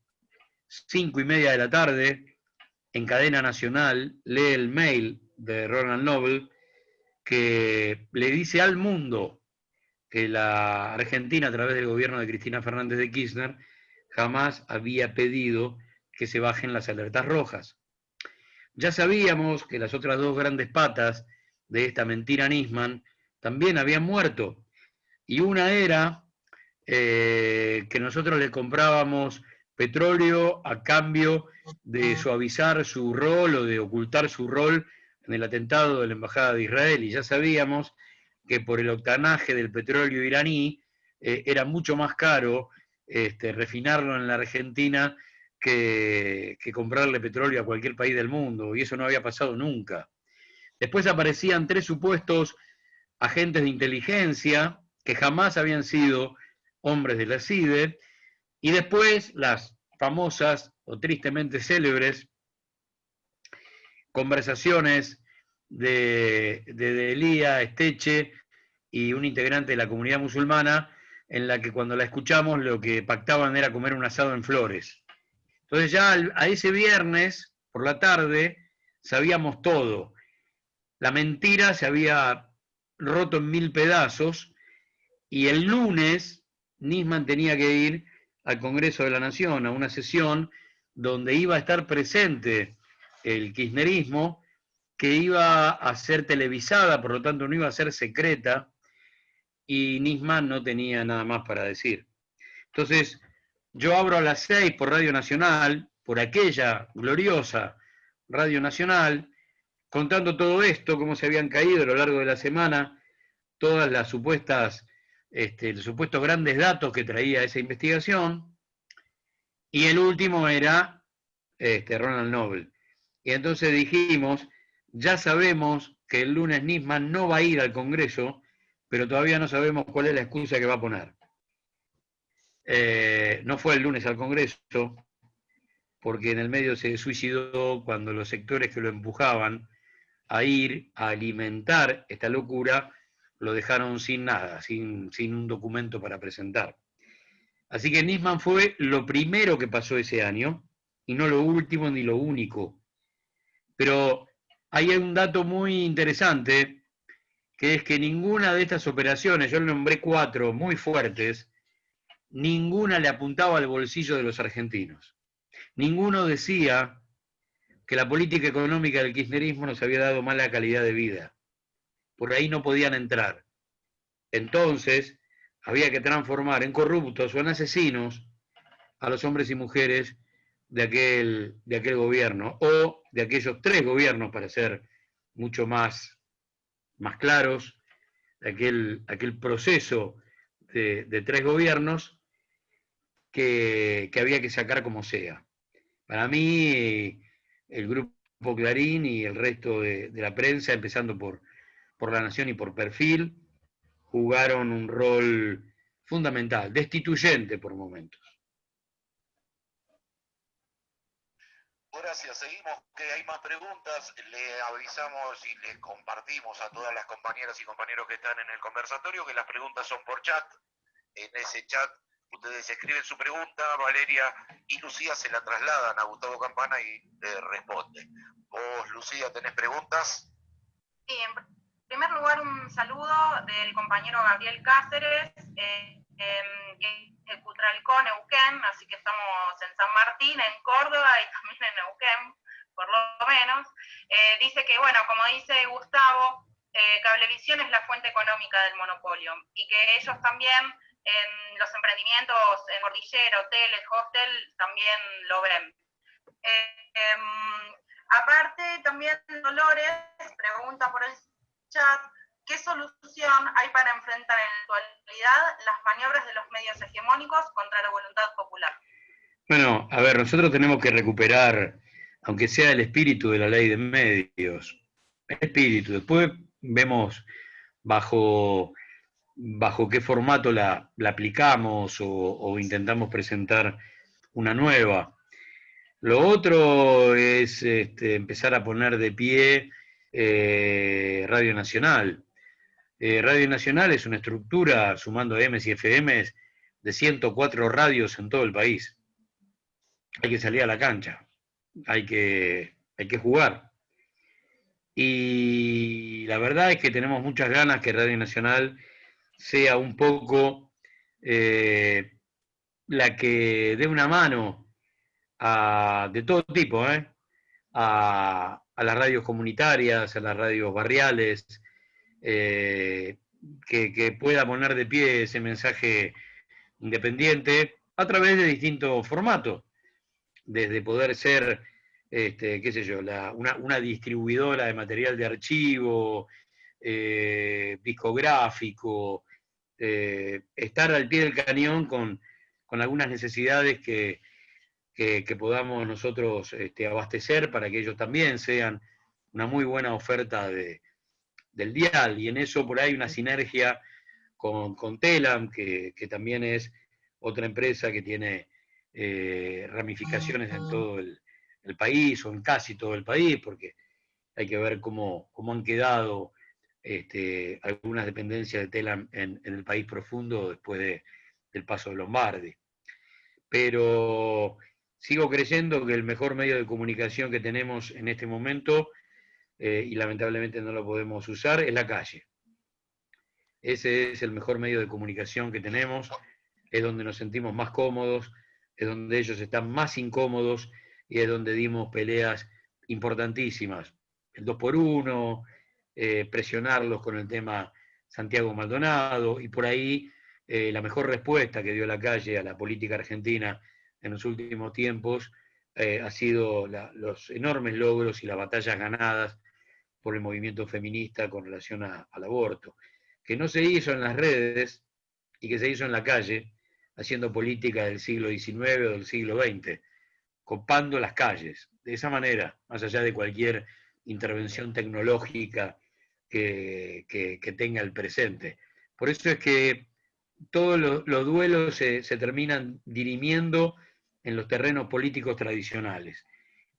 5:30 de la tarde, en cadena nacional, lee el mail de Ronald Noble que le dice al mundo que la Argentina, a través del gobierno de Cristina Fernández de Kirchner, jamás había pedido que se bajen las alertas rojas. Ya sabíamos que las otras dos grandes patas de esta mentira Nisman también habían muerto. Y una era que nosotros le comprábamos petróleo a cambio de suavizar su rol o de ocultar su rol en el atentado de la Embajada de Israel. Y ya sabíamos que por el octanaje del petróleo iraní era mucho más caro refinarlo en la Argentina que comprarle petróleo a cualquier país del mundo, y eso no había pasado nunca. Después aparecían 3 supuestos agentes de inteligencia que jamás habían sido hombres de la CIDE, y después las famosas o tristemente célebres conversaciones de Delia Esteche y un integrante de la comunidad musulmana, en la que cuando la escuchamos lo que pactaban era comer un asado en Flores. Entonces ya a ese viernes por la tarde sabíamos todo. La mentira se había roto en 1000 pedazos y el lunes Nisman tenía que ir al Congreso de la Nación, a una sesión donde iba a estar presente el kirchnerismo, que iba a ser televisada, por lo tanto no iba a ser secreta, y Nisman no tenía nada más para decir. Entonces, yo abro a las 6 por Radio Nacional, por aquella gloriosa Radio Nacional, contando todo esto, cómo se habían caído a lo largo de la semana todas las supuestas, los supuestos grandes datos que traía esa investigación, y el último era Ronald Noble. Y entonces dijimos, ya sabemos que el lunes Nisman no va a ir al Congreso, pero todavía no sabemos cuál es la excusa que va a poner. No fue el lunes al Congreso, porque en el medio se suicidó cuando los sectores que lo empujaban a ir a alimentar esta locura lo dejaron sin nada, sin un documento para presentar. Así que Nisman fue lo primero que pasó ese año, y no lo último ni lo único. Pero hay un dato muy interesante, que es que ninguna de estas operaciones, yo le nombré 4 muy fuertes, ninguna le apuntaba al bolsillo de los argentinos. Ninguno decía que la política económica del kirchnerismo nos había dado mala calidad de vida. Por ahí no podían entrar. Entonces, había que transformar en corruptos o en asesinos a los hombres y mujeres de aquel gobierno, o de aquellos 3 gobiernos, para ser mucho más claros, aquel proceso de 3 gobiernos que había que sacar como sea. Para mí, el Grupo Clarín y el resto de la prensa, empezando por La Nación y por Perfil, jugaron un rol fundamental, destituyente por momentos. Gracias, seguimos, que hay más preguntas, le avisamos y les compartimos a todas las compañeras y compañeros que están en el conversatorio que las preguntas son por chat, en ese chat ustedes escriben su pregunta, Valeria y Lucía se la trasladan a Gustavo Campana y responde. ¿Vos, Lucía, tenés preguntas? Sí, en primer lugar un saludo del compañero Gabriel Cáceres, que es de Cutralcó, Neuquén, así que estamos en San Martín, en Córdoba y también en Neuquén, por lo menos. Dice que, bueno, como dice Gustavo, Cablevisión es la fuente económica del monopolio y que ellos también en los emprendimientos en cordillera, hoteles, hostel, también lo ven. Aparte, también Dolores pregunta por el chat, ¿qué solución hay para enfrentar en la actualidad las maniobras de los medios hegemónicos contra la voluntad popular? Bueno, a ver, nosotros tenemos que recuperar, aunque sea el espíritu de la ley de medios, el espíritu. Después vemos bajo qué formato la aplicamos o intentamos presentar una nueva. Lo otro es empezar a poner de pie Radio Nacional. Radio Nacional es una estructura, sumando M's y FM's, de 104 radios en todo el país. Hay que salir a la cancha, hay que jugar. Y la verdad es que tenemos muchas ganas que Radio Nacional sea un poco la que dé una mano de todo tipo, a las radios comunitarias, a las radios barriales, que pueda poner de pie ese mensaje independiente a través de distintos formatos, desde poder ser, qué sé yo, una distribuidora de material de archivo, discográfico, estar al pie del cañón con algunas necesidades que podamos nosotros abastecer para que ellos también sean una muy buena oferta del dial. Y en eso por ahí una sinergia con Telam, que también es otra empresa que tiene ramificaciones en todo el país o en casi todo el país, porque hay que ver cómo han quedado algunas dependencias de Telam en el país profundo después del paso de Lombardi. Pero sigo creyendo que el mejor medio de comunicación que tenemos en este momento, y lamentablemente no lo podemos usar, es la calle. Ese es el mejor medio de comunicación que tenemos, es donde nos sentimos más cómodos, es donde ellos están más incómodos y es donde dimos peleas importantísimas. El 2x1, presionarlos con el tema Santiago Maldonado, y por ahí la mejor respuesta que dio la calle a la política argentina en los últimos tiempos ha sido los enormes logros y las batallas ganadas por el movimiento feminista con relación al aborto, que no se hizo en las redes y que se hizo en la calle, haciendo política del siglo XIX o del siglo XX, copando las calles. De esa manera, más allá de cualquier intervención tecnológica que tenga el presente. Por eso es que todos los duelos se terminan dirimiendo en los terrenos políticos tradicionales.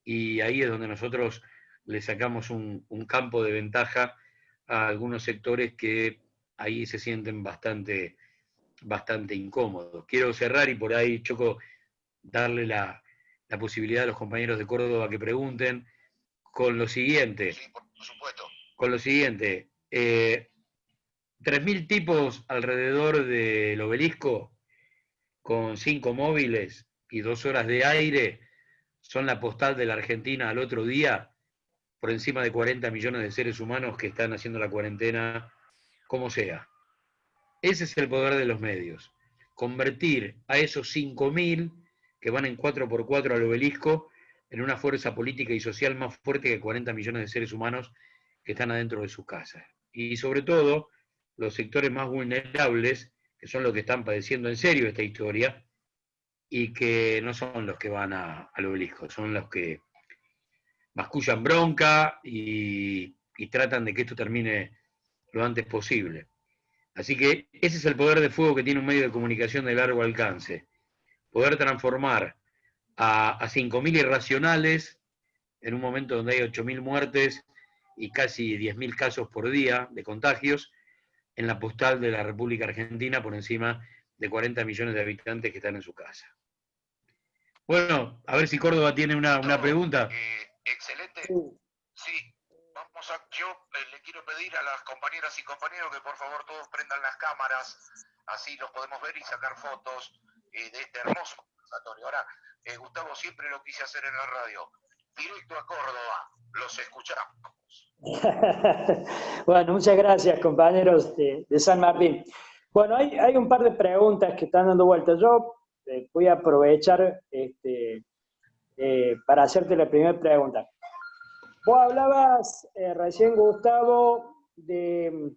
Y ahí es donde nosotros le sacamos un campo de ventaja a algunos sectores que ahí se sienten bastante incómodos. Quiero cerrar y por ahí, Choco, darle la posibilidad a los compañeros de Córdoba que pregunten con lo siguiente. Sí, por supuesto. Con lo siguiente. 3.000 tipos alrededor del obelisco con 5 móviles y 2 horas de aire son la postal de la Argentina al otro día, por encima de 40 millones de seres humanos que están haciendo la cuarentena como sea. Ese es el poder de los medios. Convertir a esos 5.000 que van en 4x4 al obelisco en una fuerza política y social más fuerte que 40 millones de seres humanos que están adentro de sus casas. Y sobre todo, los sectores más vulnerables, que son los que están padeciendo en serio esta historia, y que no son los que van al obelisco, son los que mascullan bronca y tratan de que esto termine lo antes posible. Así que ese es el poder de fuego que tiene un medio de comunicación de largo alcance. Poder transformar a 5.000 irracionales en un momento donde hay 8.000 muertes y casi 10.000 casos por día de contagios en la postal de la República Argentina por encima de 40 millones de habitantes que están en su casa. Bueno, a ver si Córdoba tiene una pregunta. Excelente. Sí, yo le quiero pedir a las compañeras y compañeros que por favor todos prendan las cámaras, así los podemos ver y sacar fotos de este hermoso conversatorio. Ahora, Gustavo, siempre lo quise hacer en la radio. Directo a Córdoba, los escuchamos. Bueno, muchas gracias, compañeros de San Martín. Bueno, hay un par de preguntas que están dando vueltas. Yo voy a aprovechar para hacerte la primera pregunta. Vos hablabas recién, Gustavo, de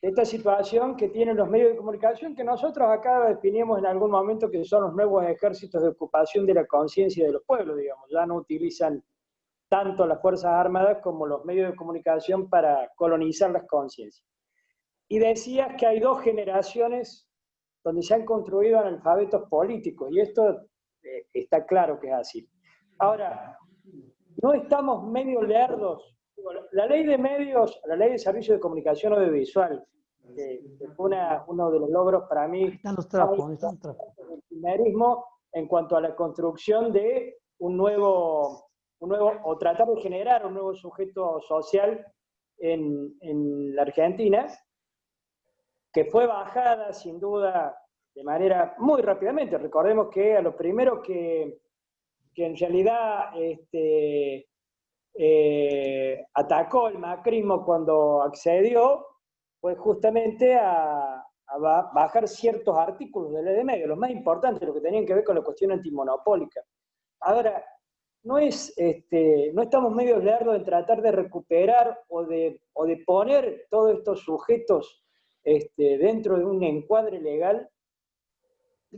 esta situación que tienen los medios de comunicación, que nosotros acá definimos en algún momento que son los nuevos ejércitos de ocupación de la conciencia de los pueblos, digamos. Ya no utilizan tanto las Fuerzas Armadas como los medios de comunicación para colonizar las conciencias. Y decías que hay dos generaciones donde se han construido analfabetos políticos, y esto está claro que es así. Ahora, no estamos medio lerdos. La ley de medios, la ley de servicios de comunicación audiovisual, que fue uno de los logros para mí, están los trapos, están los trapos. El primerismo en cuanto a la construcción de un nuevo, o tratar de generar un nuevo sujeto social en la Argentina, que fue bajada sin duda de manera muy rápidamente. Recordemos que a lo primero que en realidad atacó el macrismo cuando accedió fue justamente a bajar ciertos artículos de la ley de medios, los más importantes, los que tenían que ver con la cuestión antimonopólica. Ahora, no estamos medio lerdos en tratar de recuperar o de poner todos estos sujetos dentro de un encuadre legal.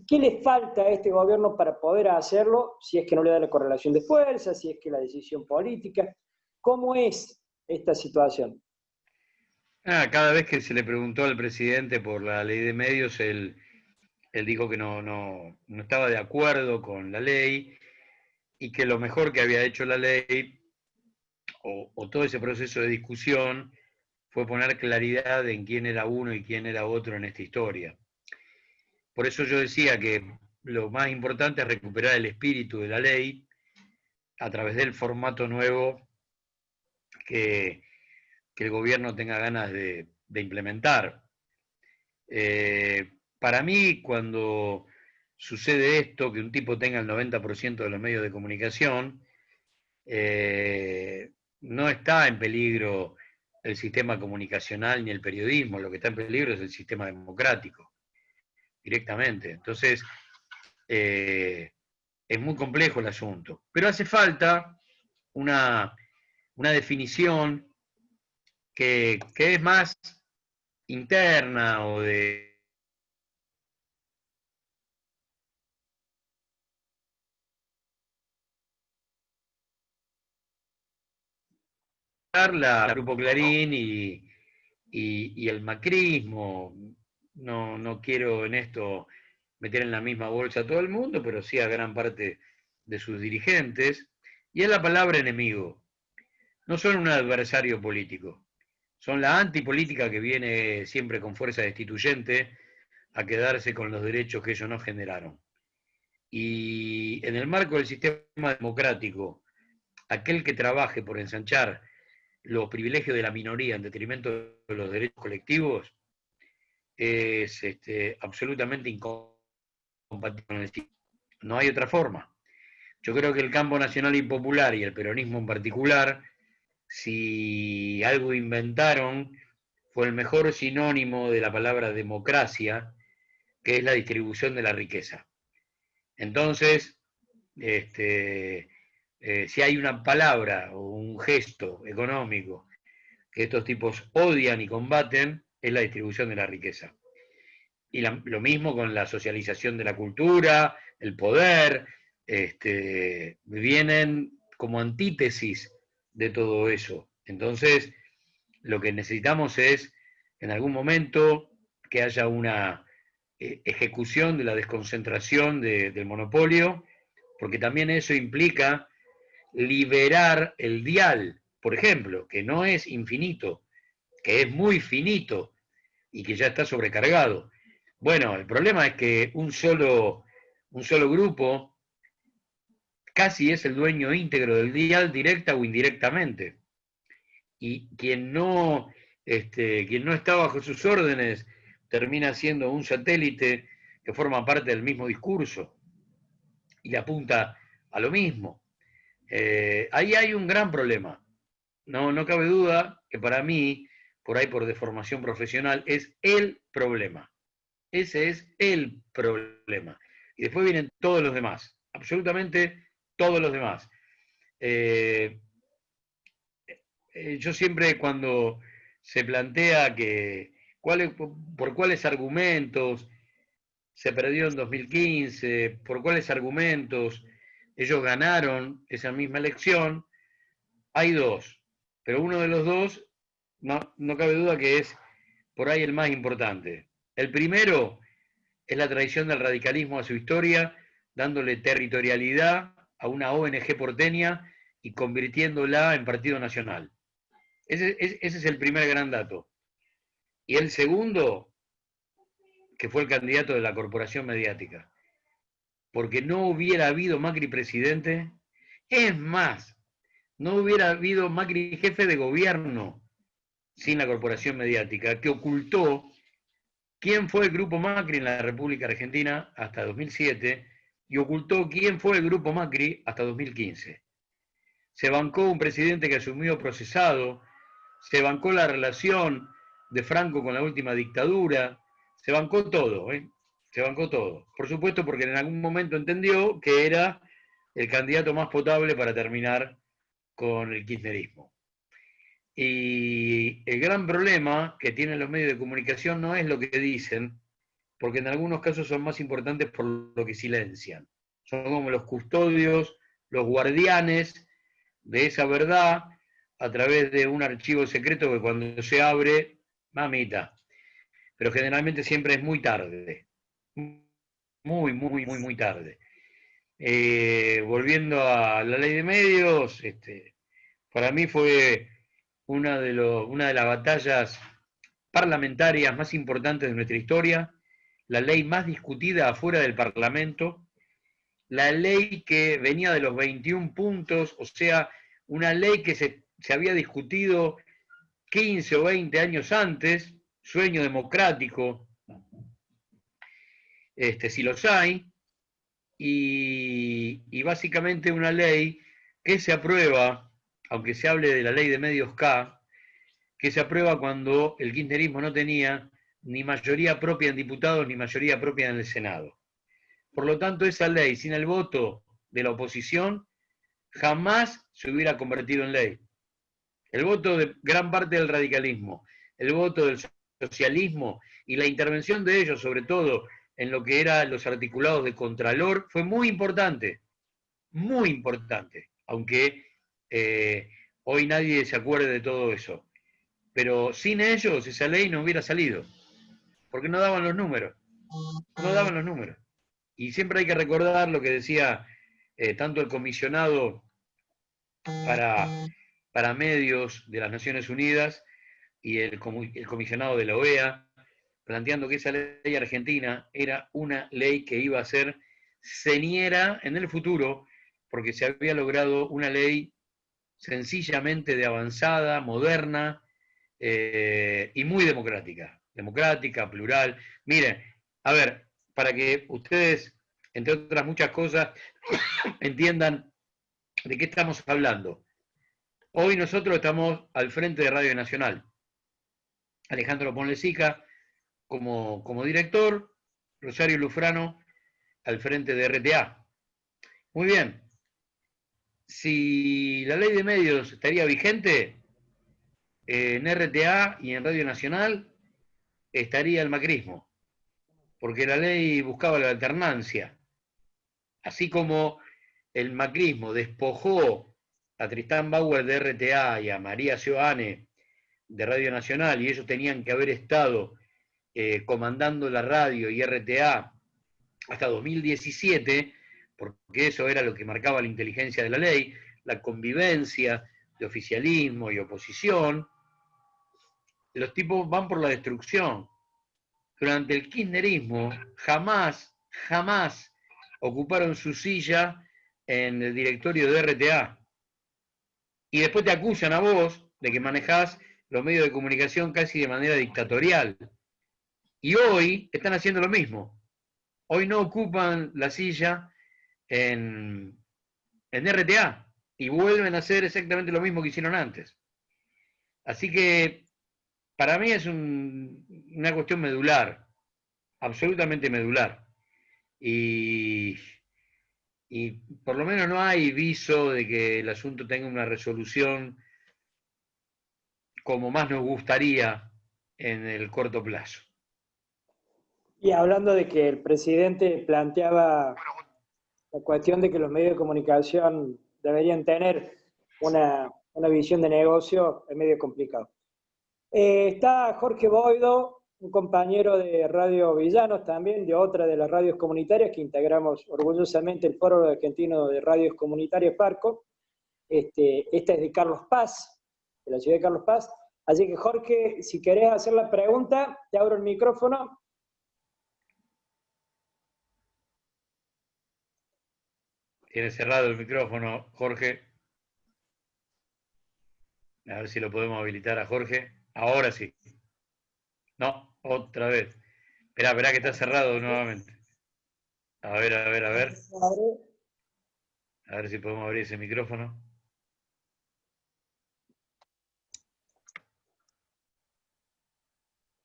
¿Qué le falta a este gobierno para poder hacerlo? Si es que no le da la correlación de fuerzas, si es que la decisión política. ¿Cómo es esta situación? Cada vez que se le preguntó al presidente por la ley de medios, él dijo que no estaba de acuerdo con la ley y que lo mejor que había hecho la ley o todo ese proceso de discusión fue poner claridad en quién era uno y quién era otro en esta historia. Por eso yo decía que lo más importante es recuperar el espíritu de la ley a través del formato nuevo que el gobierno tenga ganas de implementar. Para mí, cuando sucede esto, que un tipo tenga el 90% de los medios de comunicación, no está en peligro el sistema comunicacional ni el periodismo, lo que está en peligro es el sistema democrático, directamente. Entonces, es muy complejo el asunto. Pero hace falta una definición que es más interna o de la Grupo Clarín y el macrismo. No quiero en esto meter en la misma bolsa a todo el mundo, pero sí a gran parte de sus dirigentes. Y es la palabra enemigo. No son un adversario político, son la antipolítica que viene siempre con fuerza destituyente a quedarse con los derechos que ellos no generaron. Y en el marco del sistema democrático, aquel que trabaje por ensanchar los privilegios de la minoría en detrimento de los derechos colectivos es absolutamente incompatible con el sistema. No hay otra forma. Yo creo que el campo nacional y popular y el peronismo en particular, si algo inventaron, fue el mejor sinónimo de la palabra democracia, que es la distribución de la riqueza. Entonces, si hay una palabra o un gesto económico que estos tipos odian y combaten, es la distribución de la riqueza. Y lo mismo con la socialización de la cultura, el poder, vienen como antítesis de todo eso. Entonces, lo que necesitamos es, en algún momento, que haya una ejecución de la desconcentración del monopolio, porque también eso implica liberar el dial, por ejemplo, que no es infinito, que es muy finito y que ya está sobrecargado. Bueno, el problema es que un solo grupo casi es el dueño íntegro del dial, directa o indirectamente. Y quien no está bajo sus órdenes termina siendo un satélite que forma parte del mismo discurso y le apunta a lo mismo. Ahí hay un gran problema. No cabe duda que para mí, por ahí por deformación profesional, es el problema. Ese es el problema. Y después vienen todos los demás, absolutamente todos los demás. Yo siempre cuando se plantea que por cuáles argumentos se perdió en 2015, por cuáles argumentos ellos ganaron esa misma elección, hay dos, pero uno de los dos no cabe duda que es por ahí el más importante. El primero es la traición del radicalismo a su historia, dándole territorialidad a una ONG porteña y convirtiéndola en partido nacional. Ese es el primer gran dato. Y el segundo, que fue el candidato de la corporación mediática. Porque no hubiera habido Macri presidente, es más, no hubiera habido Macri jefe de gobierno sin la corporación mediática, que ocultó quién fue el grupo Macri en la República Argentina hasta 2007 y ocultó quién fue el grupo Macri hasta 2015. Se bancó un presidente que asumió procesado, se bancó la relación de Franco con la última dictadura, se bancó todo, se bancó todo. Por supuesto porque en algún momento entendió que era el candidato más potable para terminar con el kirchnerismo. Y el gran problema que tienen los medios de comunicación no es lo que dicen, porque en algunos casos son más importantes por lo que silencian. Son como los custodios, los guardianes de esa verdad a través de un archivo secreto que cuando se abre, mamita. Pero generalmente siempre es muy tarde. Muy tarde. Volviendo a la ley de medios, para mí fue una de las batallas parlamentarias más importantes de nuestra historia, la ley más discutida afuera del Parlamento, la ley que venía de los 21 puntos, o sea, una ley que se había discutido 15 o 20 años antes, sueño democrático, si los hay, y básicamente una ley que se aprueba, aunque se hable de la ley de medios K, que se aprueba cuando el kirchnerismo no tenía ni mayoría propia en diputados ni mayoría propia en el Senado. Por lo tanto, esa ley, sin el voto de la oposición, jamás se hubiera convertido en ley. El voto de gran parte del radicalismo, el voto del socialismo y la intervención de ellos, sobre todo en lo que eran los articulados de Contralor, fue muy importante, aunque hoy nadie se acuerde de todo eso. Pero sin ellos esa ley no hubiera salido, porque no daban los números. Y siempre hay que recordar lo que decía tanto el comisionado para medios de las Naciones Unidas y el comisionado de la OEA, planteando que esa ley argentina era una ley que iba a ser señera en el futuro, porque se había logrado una ley sencillamente de avanzada, moderna, y muy democrática, plural. Miren, a ver, para que ustedes, entre otras muchas cosas, entiendan de qué estamos hablando. Hoy nosotros estamos al frente de Radio Nacional. Alejandro Ponlecica como director, Rosario Lufrano al frente de RTA. Muy bien. Si la ley de medios estaría vigente, en RTA y en Radio Nacional estaría el macrismo, porque la ley buscaba la alternancia. Así como el macrismo despojó a Tristán Bauer de RTA y a María Sioane de Radio Nacional, y ellos tenían que haber estado comandando la radio y RTA hasta 2017, porque eso era lo que marcaba la inteligencia de la ley, la convivencia de oficialismo y oposición. Los tipos van por la destrucción. durante el kirchnerismo jamás ocuparon su silla en el directorio de RTA. Y después te acusan a vos de que manejás los medios de comunicación casi de manera dictatorial. Y hoy están haciendo lo mismo. Hoy no ocupan la silla en RTA y vuelven a hacer exactamente lo mismo que hicieron antes. Así que para mí es una cuestión medular, absolutamente medular. Y por lo menos no hay viso de que el asunto tenga una resolución como más nos gustaría en el corto plazo. Y hablando de que el presidente planteaba la cuestión de que los medios de comunicación deberían tener una visión de negocio, es medio complicado. Está Jorge Boido, un compañero de Radio Villanos también, de otra de las radios comunitarias que integramos orgullosamente el Foro Argentino de Radios Comunitarias Parco. Esta es de Carlos Paz, de la ciudad de Carlos Paz. Así que Jorge, si querés hacer la pregunta, te abro el micrófono. Tiene cerrado el micrófono, Jorge. A ver si lo podemos habilitar a Jorge. Ahora sí. No, otra vez. Esperá que está cerrado nuevamente. A ver. A ver si podemos abrir ese micrófono.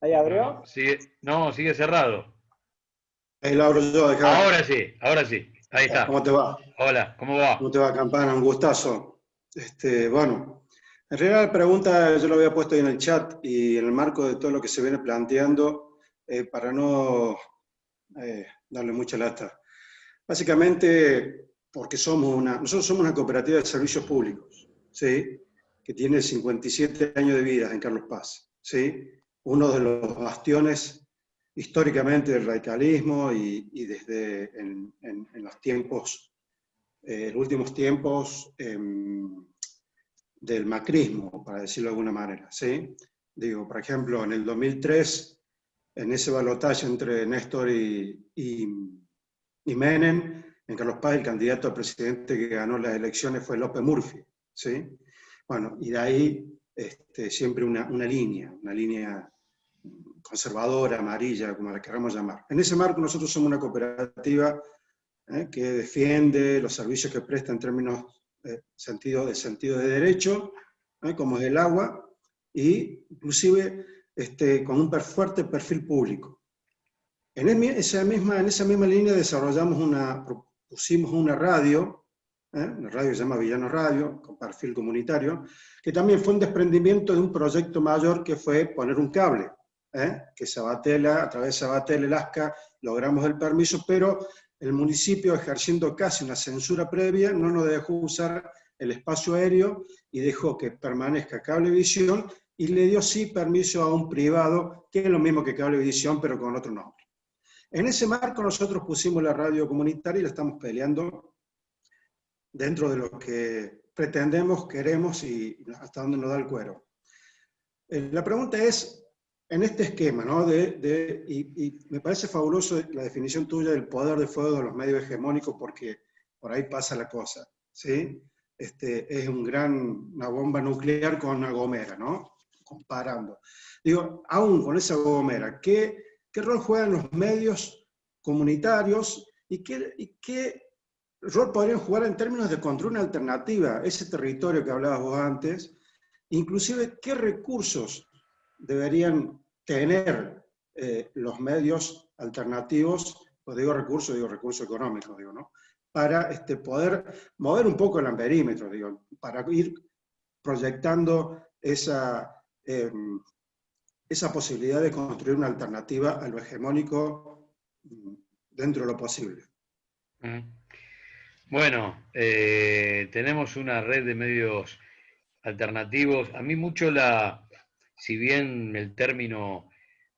¿Ahí abrió? Sigue cerrado. Ahí lo abro yo. Ahora sí. Ahí está. ¿Cómo te va? Hola, ¿cómo va? ¿Cómo te va, Campana? Un gustazo. Bueno, en realidad la pregunta yo la había puesto ahí en el chat y en el marco de todo lo que se viene planteando, para no darle mucha lata. Básicamente, porque nosotros somos una cooperativa de servicios públicos, ¿sí? Que tiene 57 años de vida en Carlos Paz, ¿sí? Uno de los bastiones históricamente del radicalismo y desde en los tiempos, los últimos tiempos del macrismo, para decirlo de alguna manera, ¿sí? Digo, por ejemplo, en el 2003, en ese balotaje entre Néstor y Menem, en Carlos Paz el candidato a presidente que ganó las elecciones fue López Murphy, ¿sí? Bueno, y de ahí siempre una línea conservadora, amarilla, como la queramos llamar. En ese marco nosotros somos una cooperativa que defiende los servicios que presta en términos de sentido de derecho, como es el agua, y inclusive con un fuerte perfil público. En esa misma línea pusimos una radio, la radio se llama Villano Radio, con perfil comunitario, que también fue un desprendimiento de un proyecto mayor que fue poner un cable, que Sabatella, a través de Sabatella, el ASCA, logramos el permiso, pero el municipio, ejerciendo casi una censura previa, no nos dejó usar el espacio aéreo y dejó que permanezca Cablevisión y le dio sí permiso a un privado, que es lo mismo que Cablevisión, pero con otro nombre. En ese marco nosotros pusimos la radio comunitaria y la estamos peleando dentro de lo que pretendemos, queremos y hasta dónde nos da el cuero. La pregunta es, en este esquema, ¿no? Y me parece fabuloso la definición tuya del poder de fuego de los medios hegemónicos, porque por ahí pasa la cosa, ¿sí? Es una bomba nuclear con una gomera, ¿no? Comparando. Digo, aún con esa gomera, ¿qué rol juegan los medios comunitarios y qué rol podrían jugar en términos de construir una alternativa, ese territorio que hablabas vos antes, inclusive qué recursos deberían tener los medios alternativos, pues digo recursos económicos, ¿no? Para poder mover un poco el amperímetro, para ir proyectando esa posibilidad de construir una alternativa a lo hegemónico dentro de lo posible. Bueno, tenemos una red de medios alternativos. A mí mucho si bien el término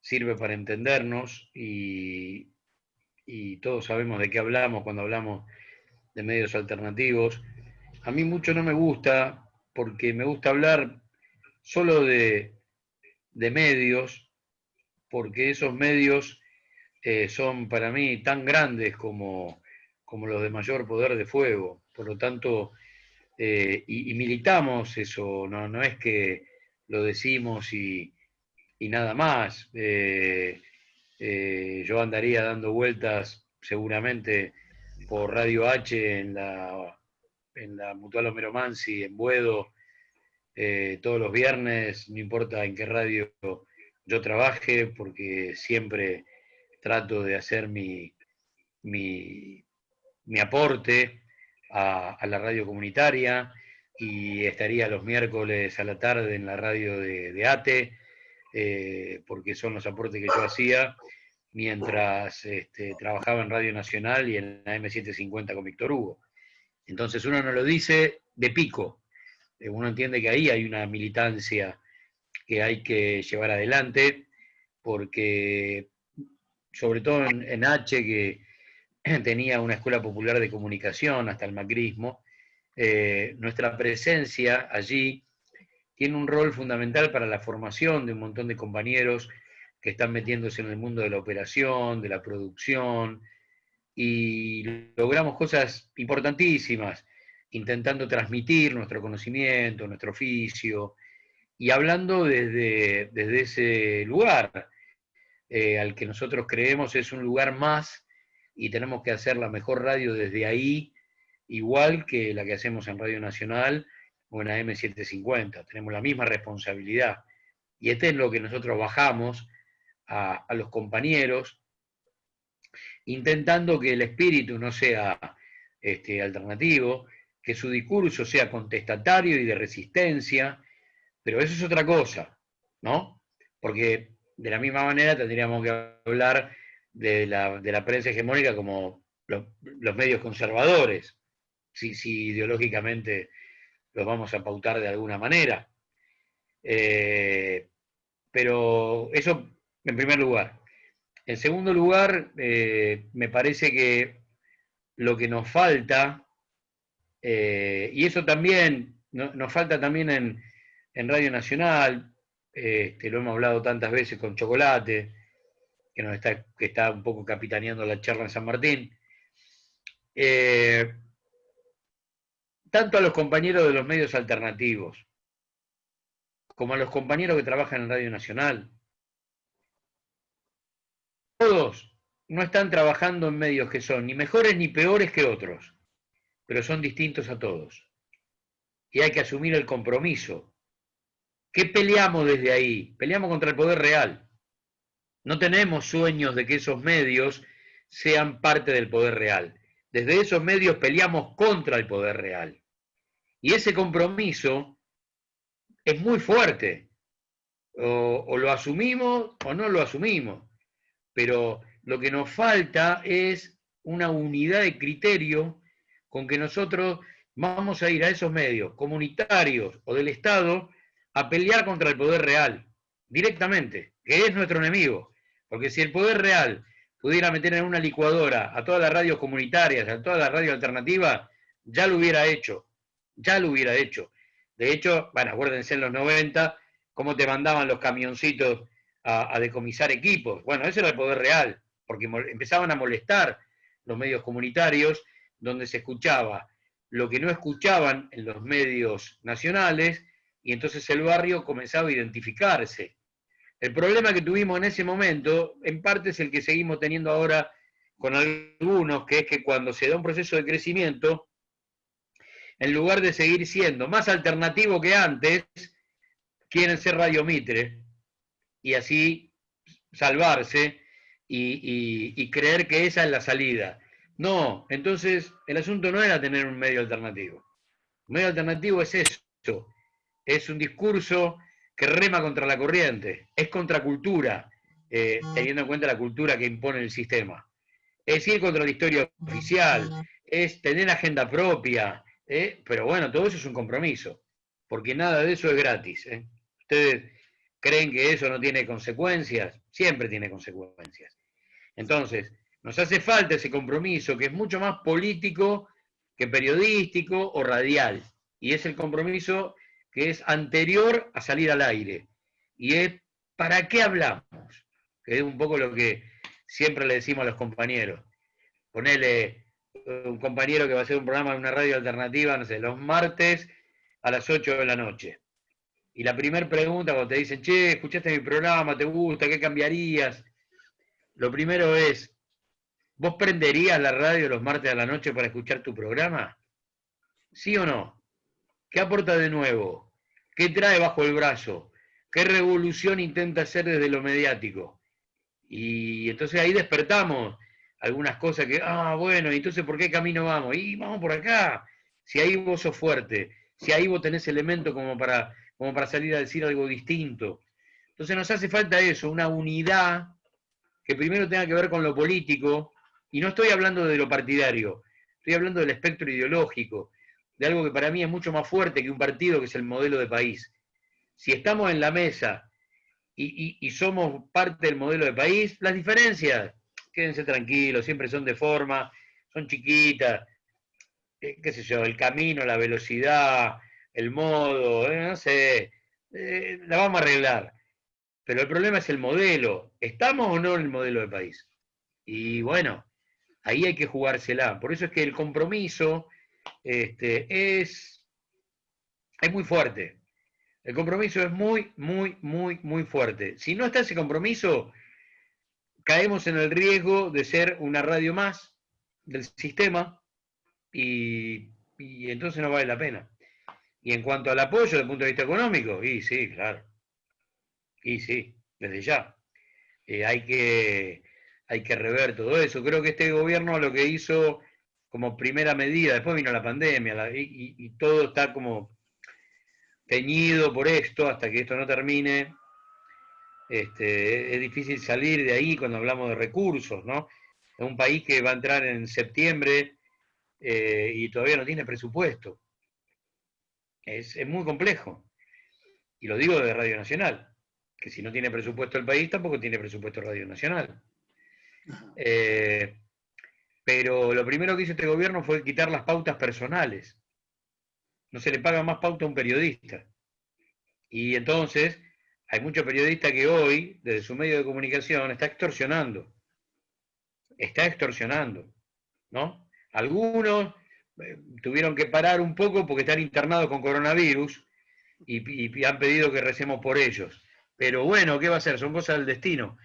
sirve para entendernos y todos sabemos de qué hablamos cuando hablamos de medios alternativos, a mí mucho no me gusta, porque me gusta hablar solo de medios, porque esos medios son para mí tan grandes como los de mayor poder de fuego. Por lo tanto, y militamos eso, no es que lo decimos y nada más. Yo andaría dando vueltas seguramente por Radio H en la Mutual Homero Mansi, en Buedo, todos los viernes, no importa en qué radio yo trabaje, porque siempre trato de hacer mi aporte a la radio comunitaria, y estaría los miércoles a la tarde en la radio de ATE, porque son los aportes que yo hacía mientras trabajaba en Radio Nacional y en la M750 con Víctor Hugo. Entonces uno no lo dice de pico, uno entiende que ahí hay una militancia que hay que llevar adelante, porque sobre todo en H, que tenía una escuela popular de comunicación hasta el macrismo, nuestra presencia allí tiene un rol fundamental para la formación de un montón de compañeros que están metiéndose en el mundo de la operación, de la producción, y logramos cosas importantísimas, intentando transmitir nuestro conocimiento, nuestro oficio, y hablando desde ese lugar, al que nosotros creemos es un lugar más, y tenemos que hacer la mejor radio desde ahí, igual que la que hacemos en Radio Nacional o en la M750. Tenemos la misma responsabilidad. Y este es lo que nosotros bajamos a los compañeros, intentando que el espíritu no sea alternativo, que su discurso sea contestatario y de resistencia, pero eso es otra cosa, ¿no? Porque de la misma manera tendríamos que hablar de la prensa hegemónica como los medios conservadores, si ideológicamente los vamos a pautar de alguna manera. Pero eso en primer lugar. En segundo lugar, me parece que lo que nos falta, y eso también nos falta también en Radio Nacional, lo hemos hablado tantas veces con Chocolate, que está un poco capitaneando la charla en San Martín, tanto a los compañeros de los medios alternativos como a los compañeros que trabajan en Radio Nacional, todos no están trabajando en medios que son ni mejores ni peores que otros, pero son distintos a todos. Y hay que asumir el compromiso. ¿Qué peleamos desde ahí? Peleamos contra el poder real. No tenemos sueños de que esos medios sean parte del poder real. Desde esos medios peleamos contra el poder real. Y ese compromiso es muy fuerte. O lo asumimos o no lo asumimos. Pero lo que nos falta es una unidad de criterio con que nosotros vamos a ir a esos medios comunitarios o del Estado a pelear contra el poder real, directamente, que es nuestro enemigo. Porque si el poder real pudiera meter en una licuadora a todas las radios comunitarias, a todas las radios alternativas, ya lo hubiera hecho. Ya lo hubiera hecho. De hecho, bueno, acuérdense en los 90, cómo te mandaban los camioncitos a decomisar equipos. Bueno, ese era el poder real, porque empezaban a molestar los medios comunitarios, donde se escuchaba lo que no escuchaban en los medios nacionales, y entonces el barrio comenzaba a identificarse. El problema que tuvimos en ese momento, en parte es el que seguimos teniendo ahora con algunos, que es que cuando se da un proceso de crecimiento, en lugar de seguir siendo más alternativo que antes, quieren ser Radio Mitre, y así salvarse y creer que esa es la salida. No, entonces el asunto no era tener un medio alternativo. Un medio alternativo es eso, es un discurso que rema contra la corriente, es contracultura, teniendo en cuenta la cultura que impone el sistema. Es ir contra la historia oficial, es tener agenda propia, pero bueno, todo eso es un compromiso, porque nada de eso es gratis. Ustedes creen que eso no tiene consecuencias, siempre tiene consecuencias. Entonces, nos hace falta ese compromiso que es mucho más político que periodístico o radial, y es el compromiso que es anterior a salir al aire, y es ¿para qué hablamos? Que es un poco lo que siempre le decimos a los compañeros, ponele un compañero que va a hacer un programa en una radio alternativa, no sé, los martes a las 8 de la noche. Y la primera pregunta cuando te dicen, che, ¿escuchaste mi programa? ¿Te gusta? ¿Qué cambiarías? Lo primero es, ¿vos prenderías la radio los martes a la noche para escuchar tu programa? ¿Sí o no? ¿Qué aporta de nuevo? ¿Qué trae bajo el brazo? ¿Qué revolución intenta hacer desde lo mediático? Y entonces ahí despertamos algunas cosas que, bueno, entonces ¿por qué camino vamos? Y vamos por acá. Si ahí vos sos fuerte, si ahí vos tenés elementos como para salir a decir algo distinto. Entonces nos hace falta eso, una unidad que primero tenga que ver con lo político, y no estoy hablando de lo partidario, estoy hablando del espectro ideológico, de algo que para mí es mucho más fuerte que un partido, que es el modelo de país. Si estamos en la mesa y somos parte del modelo de país, las diferencias, quédense tranquilos, siempre son de forma, son chiquitas, qué sé yo, el camino, la velocidad, el modo, no sé, la vamos a arreglar. Pero el problema es el modelo. ¿Estamos o no en el modelo de país? Y bueno, ahí hay que jugársela. Por eso es que el compromiso es muy fuerte. El compromiso es muy, muy, muy, muy fuerte. Si no está ese compromiso, caemos en el riesgo de ser una radio más del sistema y entonces no vale la pena. Y en cuanto al apoyo desde el punto de vista económico, y sí, claro. Y sí, desde ya. Hay que rever todo eso. Creo que este gobierno lo que hizo como primera medida, después vino la pandemia y todo está como teñido por esto hasta que esto no termine. Es difícil salir de ahí cuando hablamos de recursos, ¿no? Es un país que va a entrar en septiembre y todavía no tiene presupuesto. Es muy complejo. Y lo digo de Radio Nacional, que si no tiene presupuesto el país, tampoco tiene presupuesto Radio Nacional. Pero lo primero que hizo este gobierno fue quitar las pautas personales. No se le paga más pauta a un periodista. Y entonces hay muchos periodistas que hoy, desde su medio de comunicación, está extorsionando, ¿no? Algunos tuvieron que parar un poco porque están internados con coronavirus y han pedido que recemos por ellos. Pero bueno, ¿qué va a hacer? Son cosas del destino.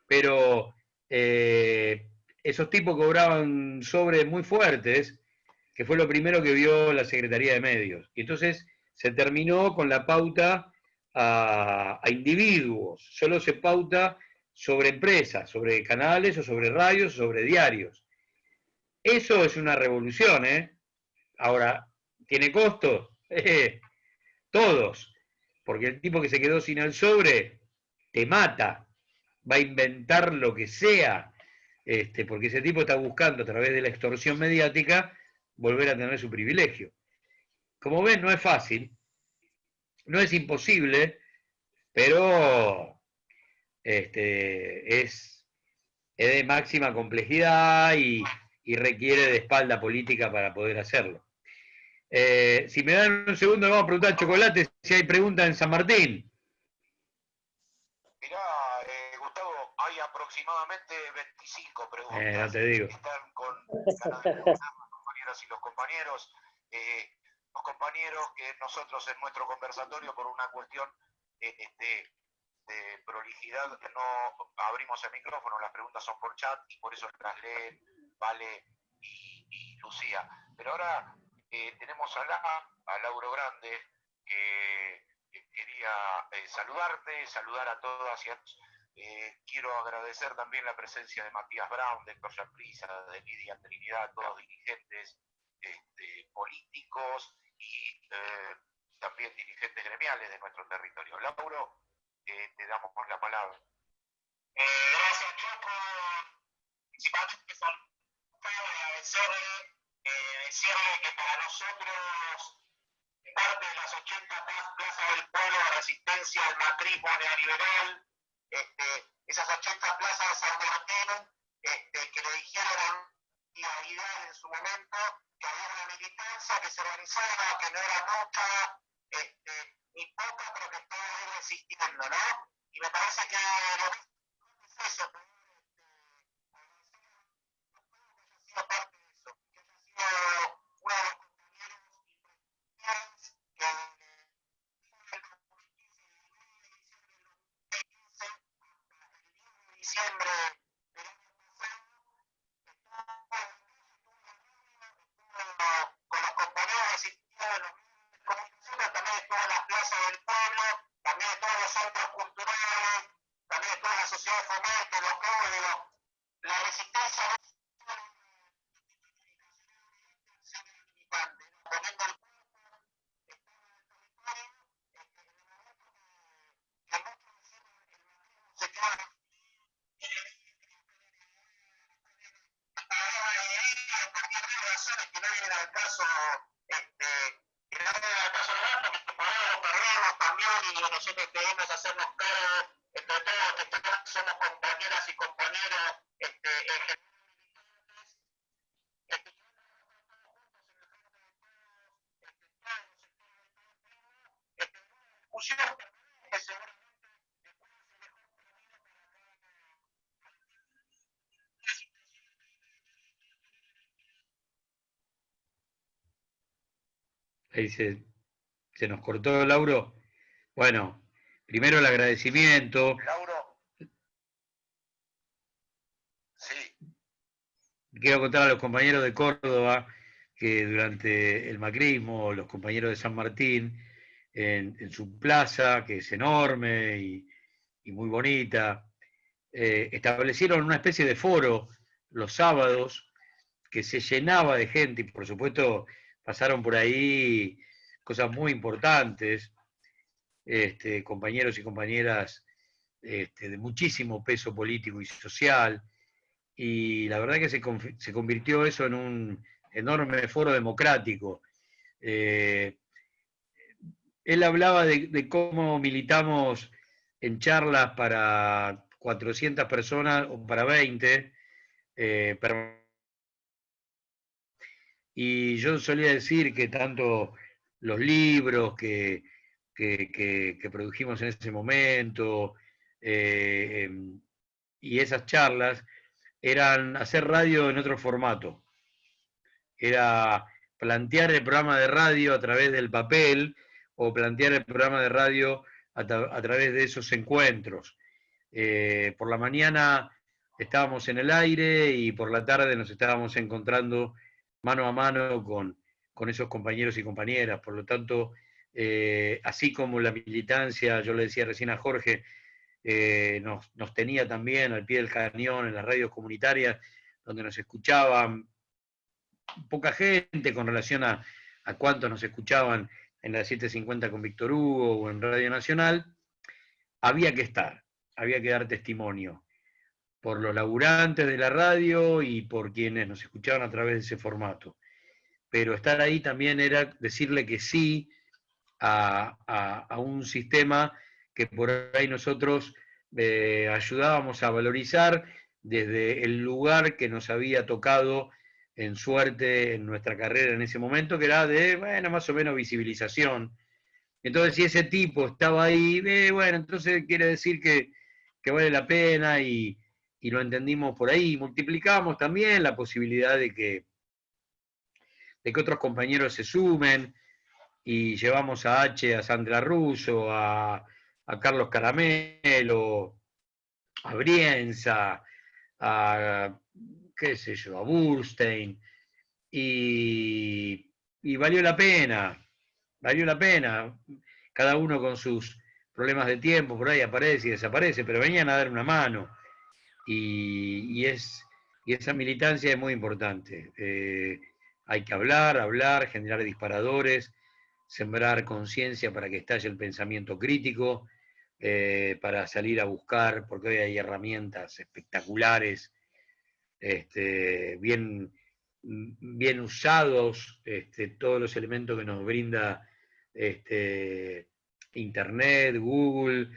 Pero esos tipos cobraban sobres muy fuertes, que fue lo primero que vio la Secretaría de Medios. Y entonces se terminó con la pauta a individuos, solo se pauta sobre empresas, sobre canales o sobre radios o sobre diarios. Eso es una revolución, ¿eh? Ahora, ¿tiene costos? Todos, porque el tipo que se quedó sin el sobre te mata, va a inventar lo que sea, porque ese tipo está buscando a través de la extorsión mediática volver a tener su privilegio. Como ven, no es fácil, no es imposible, pero es de máxima complejidad y requiere de espalda política para poder hacerlo. Si me dan un segundo, vamos a preguntar a Chocolate si hay preguntas en San Martín. Mirá, Gustavo, hay aproximadamente 25 preguntas. No te digo. Están con las compañeras y los compañeros. Los compañeros que nosotros en nuestro conversatorio, por una cuestión de prolijidad, no abrimos el micrófono, las preguntas son por chat y por eso las leen Vale y Lucía. Pero ahora tenemos a Lauro Grande, que quería saludar a todas y a todos. Quiero agradecer también la presencia de Matías Brown, de Héctor Yaprisa, de Lidia Trinidad, todos dirigentes políticos y también dirigentes gremiales de nuestro territorio. Lauro, te damos la palabra. Gracias, Choco. Principalmente agradecerle, decirle que para nosotros, parte de las 80 plazas del pueblo de resistencia al macrismo neoliberal, esas 80 plazas de San Martín, que le dijeron a Vidal en su momento que había una militancia que se organizaba, que no era mucha, ni poca, pero que estaba ahí resistiendo, ¿no? Y me parece que lo que es eso, vienen al caso, que no vienen al caso nuestro, que podemos perdernos también y nosotros debemos hacernos cargo entre todos, que somos compañeras y compañeros, discusión que seguramente Ahí se nos cortó, Lauro. Bueno, primero el agradecimiento. Lauro. Sí. Quiero contar a los compañeros de Córdoba que durante el macrismo, los compañeros de San Martín, en su plaza, que es enorme y muy bonita, establecieron una especie de foro los sábados que se llenaba de gente y por supuesto pasaron por ahí cosas muy importantes, compañeros y compañeras de muchísimo peso político y social, y la verdad que se convirtió eso en un enorme foro democrático. Él hablaba de cómo militamos en charlas para 400 personas o para 20, y yo solía decir que tanto los libros que produjimos en ese momento y esas charlas eran hacer radio en otro formato. Era plantear el programa de radio a través del papel o plantear el programa de radio a través de esos encuentros. Por la mañana estábamos en el aire y por la tarde nos estábamos encontrando mano a mano con esos compañeros y compañeras. Por lo tanto, así como la militancia, yo le decía recién a Jorge, nos tenía también al pie del cañón en las radios comunitarias, donde nos escuchaban poca gente con relación a cuántos nos escuchaban en la 750 con Víctor Hugo o en Radio Nacional, había que estar, había que dar testimonio por los laburantes de la radio y por quienes nos escuchaban a través de ese formato. Pero estar ahí también era decirle que sí a un sistema que por ahí nosotros ayudábamos a valorizar desde el lugar que nos había tocado en suerte en nuestra carrera en ese momento, que era de, bueno, más o menos visibilización. Entonces, si ese tipo estaba ahí, bueno, entonces quiere decir que vale la pena y lo entendimos por ahí. Multiplicamos también la posibilidad de que otros compañeros se sumen y llevamos a H, a Sandra Russo, a Carlos Caramelo, a Brienza, a qué sé yo, a Burstein, y valió la pena, cada uno con sus problemas de tiempo, por ahí aparece y desaparece, pero venían a dar una mano, y esa militancia es muy importante. Hay que hablar, generar disparadores, sembrar conciencia para que estalle el pensamiento crítico, para salir a buscar, porque hoy hay herramientas espectaculares, bien usados, todos los elementos que nos brinda Internet, Google.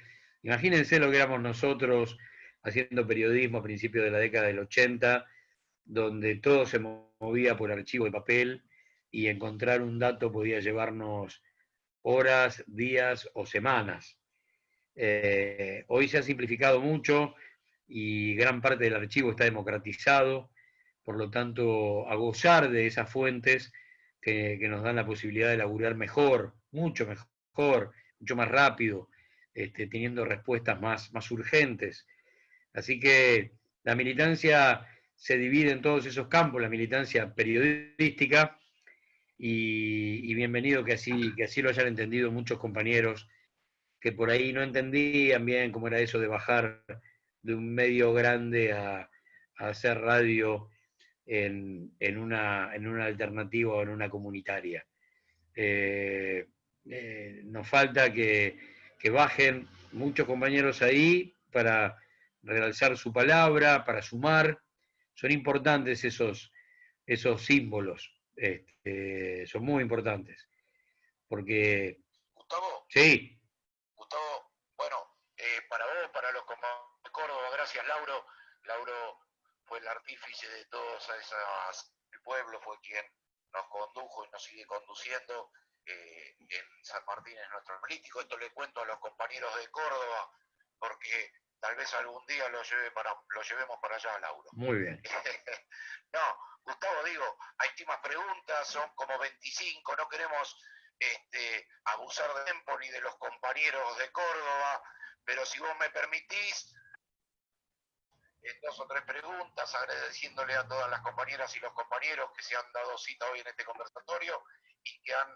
Imagínense lo que éramos nosotros haciendo periodismo a principios de la década del 80, donde todo se movía por archivo de papel y encontrar un dato podía llevarnos horas, días o semanas. Hoy se ha simplificado mucho y gran parte del archivo está democratizado, por lo tanto, a gozar de esas fuentes que nos dan la posibilidad de laburar mejor, mucho más rápido, teniendo respuestas más urgentes. Así que la militancia se divide en todos esos campos, la militancia periodística, y bienvenido que así lo hayan entendido muchos compañeros que por ahí no entendían bien cómo era eso de bajar de un medio grande a hacer radio en una alternativa o en una comunitaria. Nos falta que bajen muchos compañeros ahí para realzar su palabra, para sumar. Son importantes esos símbolos. son muy importantes. Porque... Gustavo, Sí, bueno, para vos, para los comandantes de Córdoba, gracias Lauro. Lauro fue el artífice de todas esas, el pueblo fue quien nos condujo y nos sigue conduciendo en San Martín, es nuestro político. Esto le cuento a los compañeros de Córdoba, porque tal vez algún día lo llevemos para allá, Lauro. muy bien. No, Gustavo, digo, hay más preguntas, son como 25, no queremos abusar de tiempo ni de los compañeros de Córdoba, pero si vos me permitís, 2 o 3 preguntas, agradeciéndole a todas las compañeras y los compañeros que se han dado cita hoy en este conversatorio y que han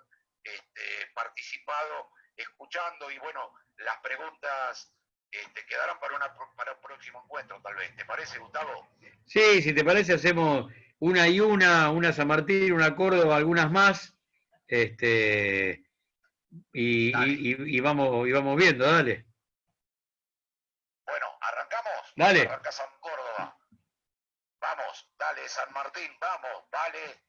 participado escuchando, y bueno, las preguntas quedarán para un próximo encuentro, tal vez. ¿Te parece, Gustavo? Sí, si te parece, hacemos una y una San Martín, una Córdoba, algunas más, y vamos viendo, dale. Bueno, ¿arrancamos? Dale. Arranca San Córdoba. Vamos, dale, San Martín, vamos, dale.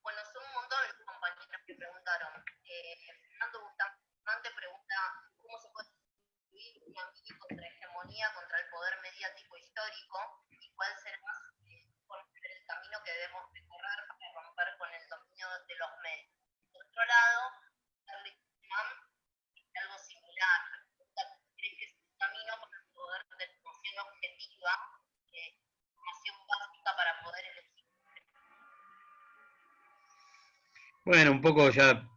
Bueno, son un montón los compañeros que preguntaron. Fernando Bustamante pregunta cómo se puede construir una mini contrahegemonía contra el poder mediático histórico y cuál será el camino que debemos recorrer para romper con el dominio de los medios. Por otro lado, Charlie Mann dice algo similar. ¿Crees que es un camino para el poder de información objetiva, información básica para poder elegir? Bueno, un poco ya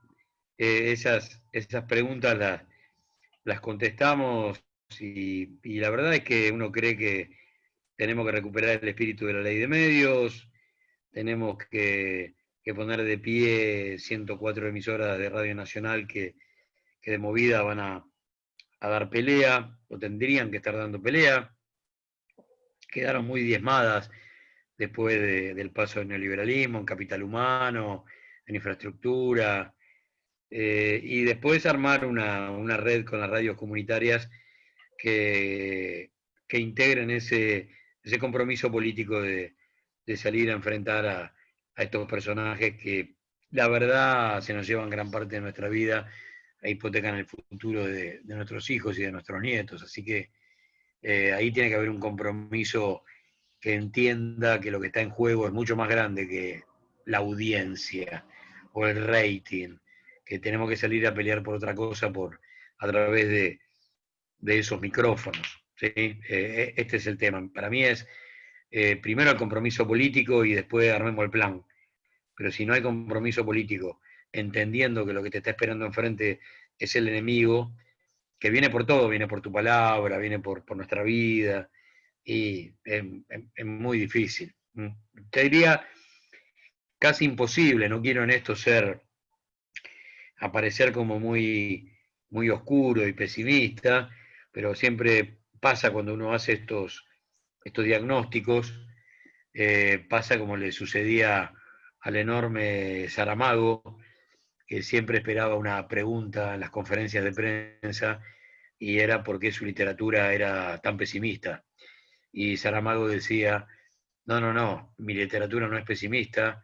esas preguntas las contestamos y la verdad es que uno cree que tenemos que recuperar el espíritu de la ley de medios, tenemos que poner de pie 104 emisoras de Radio Nacional que de movida van a dar pelea, o tendrían que estar dando pelea. Quedaron muy diezmadas después del paso del neoliberalismo, en capital humano, en infraestructura, y después armar una red con las radios comunitarias que integren ese compromiso político de salir a enfrentar a estos personajes que la verdad se nos llevan gran parte de nuestra vida e hipotecan el futuro de nuestros hijos y de nuestros nietos. Así que ahí tiene que haber un compromiso que entienda que lo que está en juego es mucho más grande que la audiencia o el rating, que tenemos que salir a pelear por otra cosa a través de esos micrófonos, ¿sí? Este es el tema. Para mí es primero el compromiso político y después armemos el plan. Pero si no hay compromiso político, entendiendo que lo que te está esperando enfrente es el enemigo, que viene por todo, viene por tu palabra, viene por nuestra vida, y es muy difícil. Te diría casi imposible, no quiero en esto aparecer como muy, muy oscuro y pesimista, pero siempre pasa cuando uno hace estos diagnósticos, pasa como le sucedía al enorme Saramago, que siempre esperaba una pregunta en las conferencias de prensa, y era por qué su literatura era tan pesimista. Y Saramago decía, no, mi literatura no es pesimista,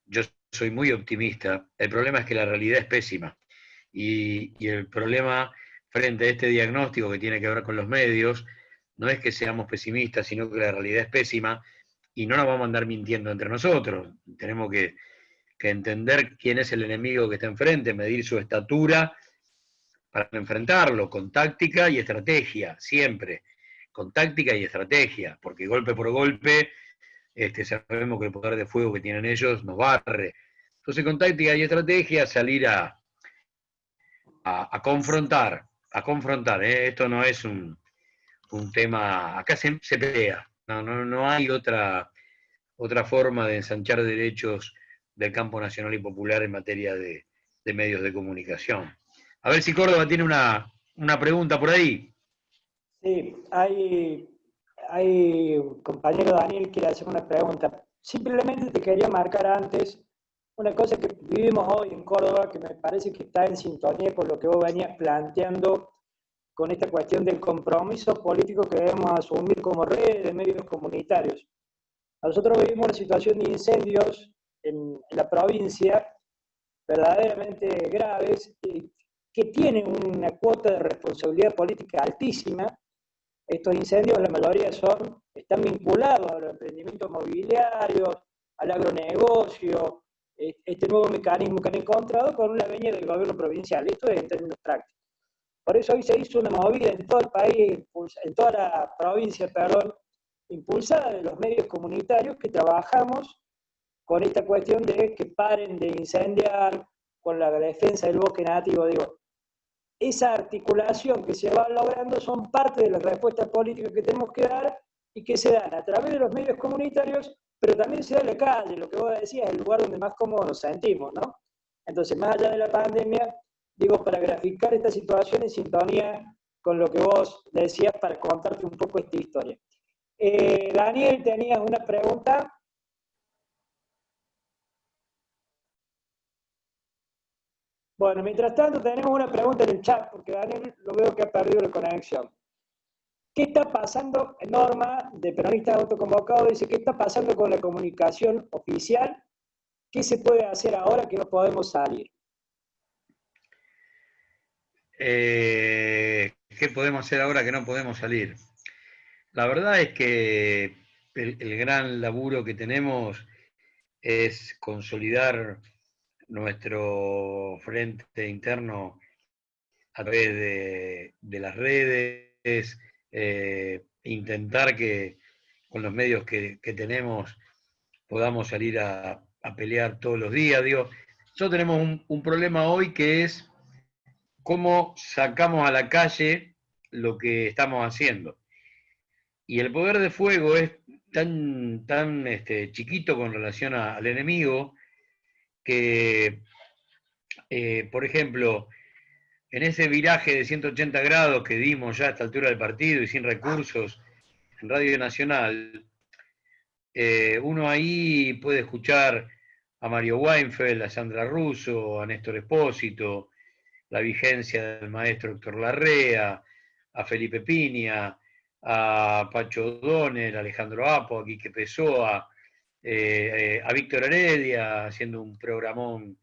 yo soy muy optimista, el problema es que la realidad es pésima. Y el problema frente a este diagnóstico que tiene que ver con los medios, no es que seamos pesimistas, sino que la realidad es pésima y no nos vamos a andar mintiendo entre nosotros. Tenemos que entender quién es el enemigo que está enfrente, medir su estatura para enfrentarlo con táctica y estrategia, siempre, con táctica y estrategia, porque golpe por golpe sabemos que el poder de fuego que tienen ellos nos barre. Entonces, con táctica y estrategia, salir a confrontar, Esto no es un tema, acá se pelea, no hay otra forma de ensanchar derechos del campo nacional y popular en materia de medios de comunicación. A ver si Córdoba tiene una pregunta por ahí. Sí, hay compañero Daniel que quiere hacer una pregunta. Simplemente te quería marcar antes una cosa que vivimos hoy en Córdoba, que me parece que está en sintonía con lo que vos venías planteando con esta cuestión del compromiso político que debemos asumir como red de medios comunitarios. Nosotros vivimos una situación de incendios en la provincia verdaderamente graves, que tienen una cuota de responsabilidad política altísima. Estos incendios, la mayoría están vinculados a los emprendimientos mobiliarios, al agronegocio, este nuevo mecanismo que han encontrado con una veña del gobierno provincial. Esto es en términos prácticos. Por eso hoy se hizo una movida en todo el país, en toda la provincia, perdón, impulsada de los medios comunitarios que trabajamos con esta cuestión de que paren de incendiar, con la defensa del bosque nativo. Digo, esa articulación que se va logrando son parte de las respuestas políticas que tenemos que dar y que se dan a través de los medios comunitarios, pero también se da en la calle, lo que vos decías, el lugar donde más cómodos nos sentimos, ¿no? Entonces, más allá de la pandemia, digo, para graficar esta situación en sintonía con lo que vos decías, para contarte un poco esta historia. Daniel, tenías una pregunta. Bueno, mientras tanto tenemos una pregunta en el chat, porque Daniel lo veo que ha perdido la conexión. ¿Qué está pasando? Norma, de Peronistas Autoconvocados, dice, ¿qué está pasando con la comunicación oficial? ¿Qué se puede hacer ahora que no podemos salir? ¿Qué podemos hacer ahora que no podemos salir? La verdad es que el gran laburo que tenemos es consolidar nuestro frente interno a través de las redes, intentar que con los medios que tenemos podamos salir a pelear todos los días. Digo, nosotros tenemos un problema hoy que es cómo sacamos a la calle lo que estamos haciendo. Y el poder de fuego es tan chiquito con relación al enemigo que, por ejemplo, en ese viraje de 180 grados que dimos ya a esta altura del partido y sin recursos en Radio Nacional, uno ahí puede escuchar a Mario Weinfeld, a Sandra Russo, a Néstor Espósito, la vigencia del maestro Héctor Larrea, a Felipe Piña, a Pacho O'Donnell, a Alejandro Apo, a Quique Pessoa, a Víctor Heredia haciendo un programón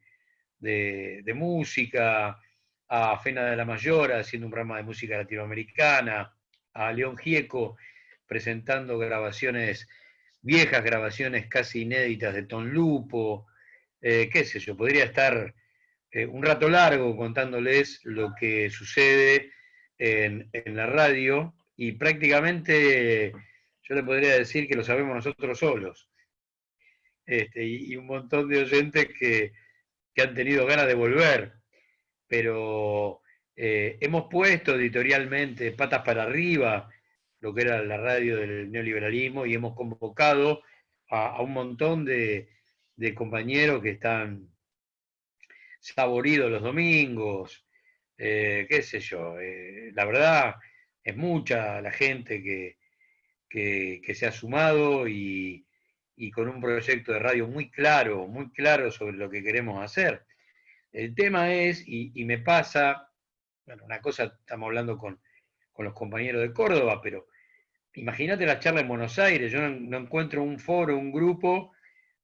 de música, a Fena de la Mayora haciendo un programa de música latinoamericana, a León Gieco presentando viejas grabaciones casi inéditas de Ton Lupo, qué sé yo, podría estar un rato largo contándoles lo que sucede en la radio y prácticamente yo le podría decir que lo sabemos nosotros solos. Y un montón de oyentes que han tenido ganas de volver, pero hemos puesto editorialmente patas para arriba lo que era la radio del neoliberalismo y hemos convocado a un montón de compañeros que están saboridos los domingos, qué sé yo, la verdad es mucha la gente que se ha sumado y con un proyecto de radio muy claro sobre lo que queremos hacer. El tema es, y me pasa, bueno, una cosa, estamos hablando con los compañeros de Córdoba, pero imagínate la charla en Buenos Aires, yo no encuentro un foro, un grupo,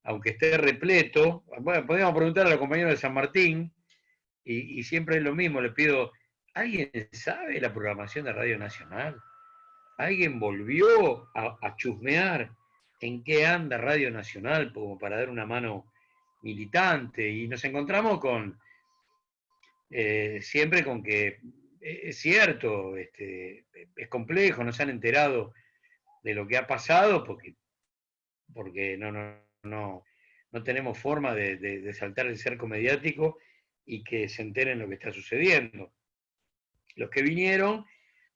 aunque esté repleto. Bueno, podríamos preguntar a los compañeros de San Martín, y siempre es lo mismo, le pido, ¿alguien sabe la programación de Radio Nacional? ¿Alguien volvió a chusmear en qué anda Radio Nacional como para dar una mano militante? Y nos encontramos con siempre con que es cierto, es complejo, no se han enterado de lo que ha pasado porque no tenemos forma de saltar el cerco mediático y que se enteren lo que está sucediendo. Los que vinieron,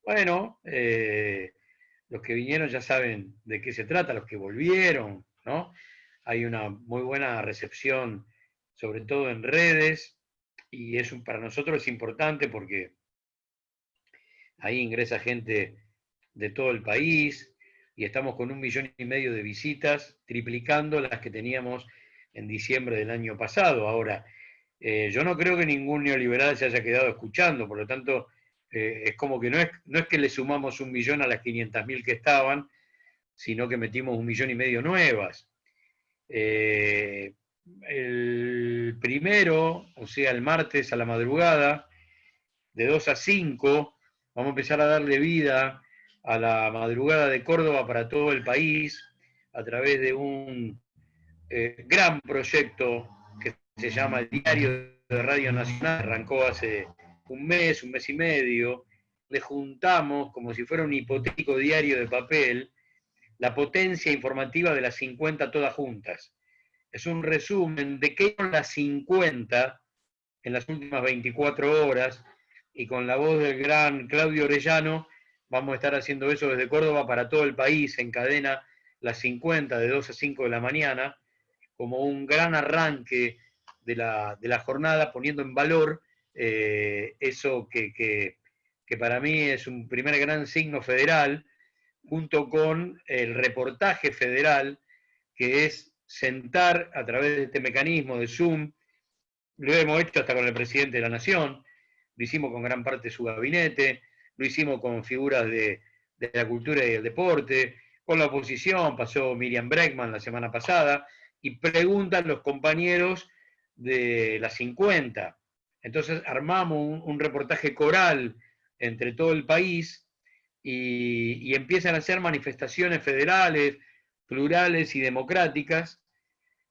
bueno, los que vinieron ya saben de qué se trata, los que volvieron, ¿no? Hay una muy buena recepción, sobre todo en redes, y para nosotros es importante porque ahí ingresa gente de todo el país y estamos con 1,5 millones de visitas, triplicando las que teníamos en diciembre del año pasado. Ahora, yo no creo que ningún neoliberal se haya quedado escuchando, por lo tanto, es como que no es que le sumamos 1 millón a las 500.000 que estaban, sino que metimos 1,5 millones nuevas. el primero, o sea, el martes a la madrugada, de 2 a 5, vamos a empezar a darle vida a la madrugada de Córdoba para todo el país, a través de un gran proyecto que se llama el Diario de Radio Nacional, arrancó hace un mes y medio. Le juntamos, como si fuera un hipotético diario de papel, la potencia informativa de las 50 todas juntas. Es un resumen de qué son las 50 en las últimas 24 horas, y con la voz del gran Claudio Orellano vamos a estar haciendo eso desde Córdoba para todo el país, en cadena las 50 de 2 a 5 de la mañana, como un gran arranque de la jornada, poniendo en valor eso que para mí es un primer gran signo federal, junto con el reportaje federal, que es sentar a través de este mecanismo de Zoom. Lo hemos hecho hasta con el presidente de la Nación, lo hicimos con gran parte de su gabinete, lo hicimos con figuras de la cultura y del deporte, con la oposición, pasó Miriam Bregman la semana pasada, y preguntan los compañeros de las 50. Entonces armamos un reportaje coral entre todo el país y empiezan a hacer manifestaciones federales, plurales y democráticas,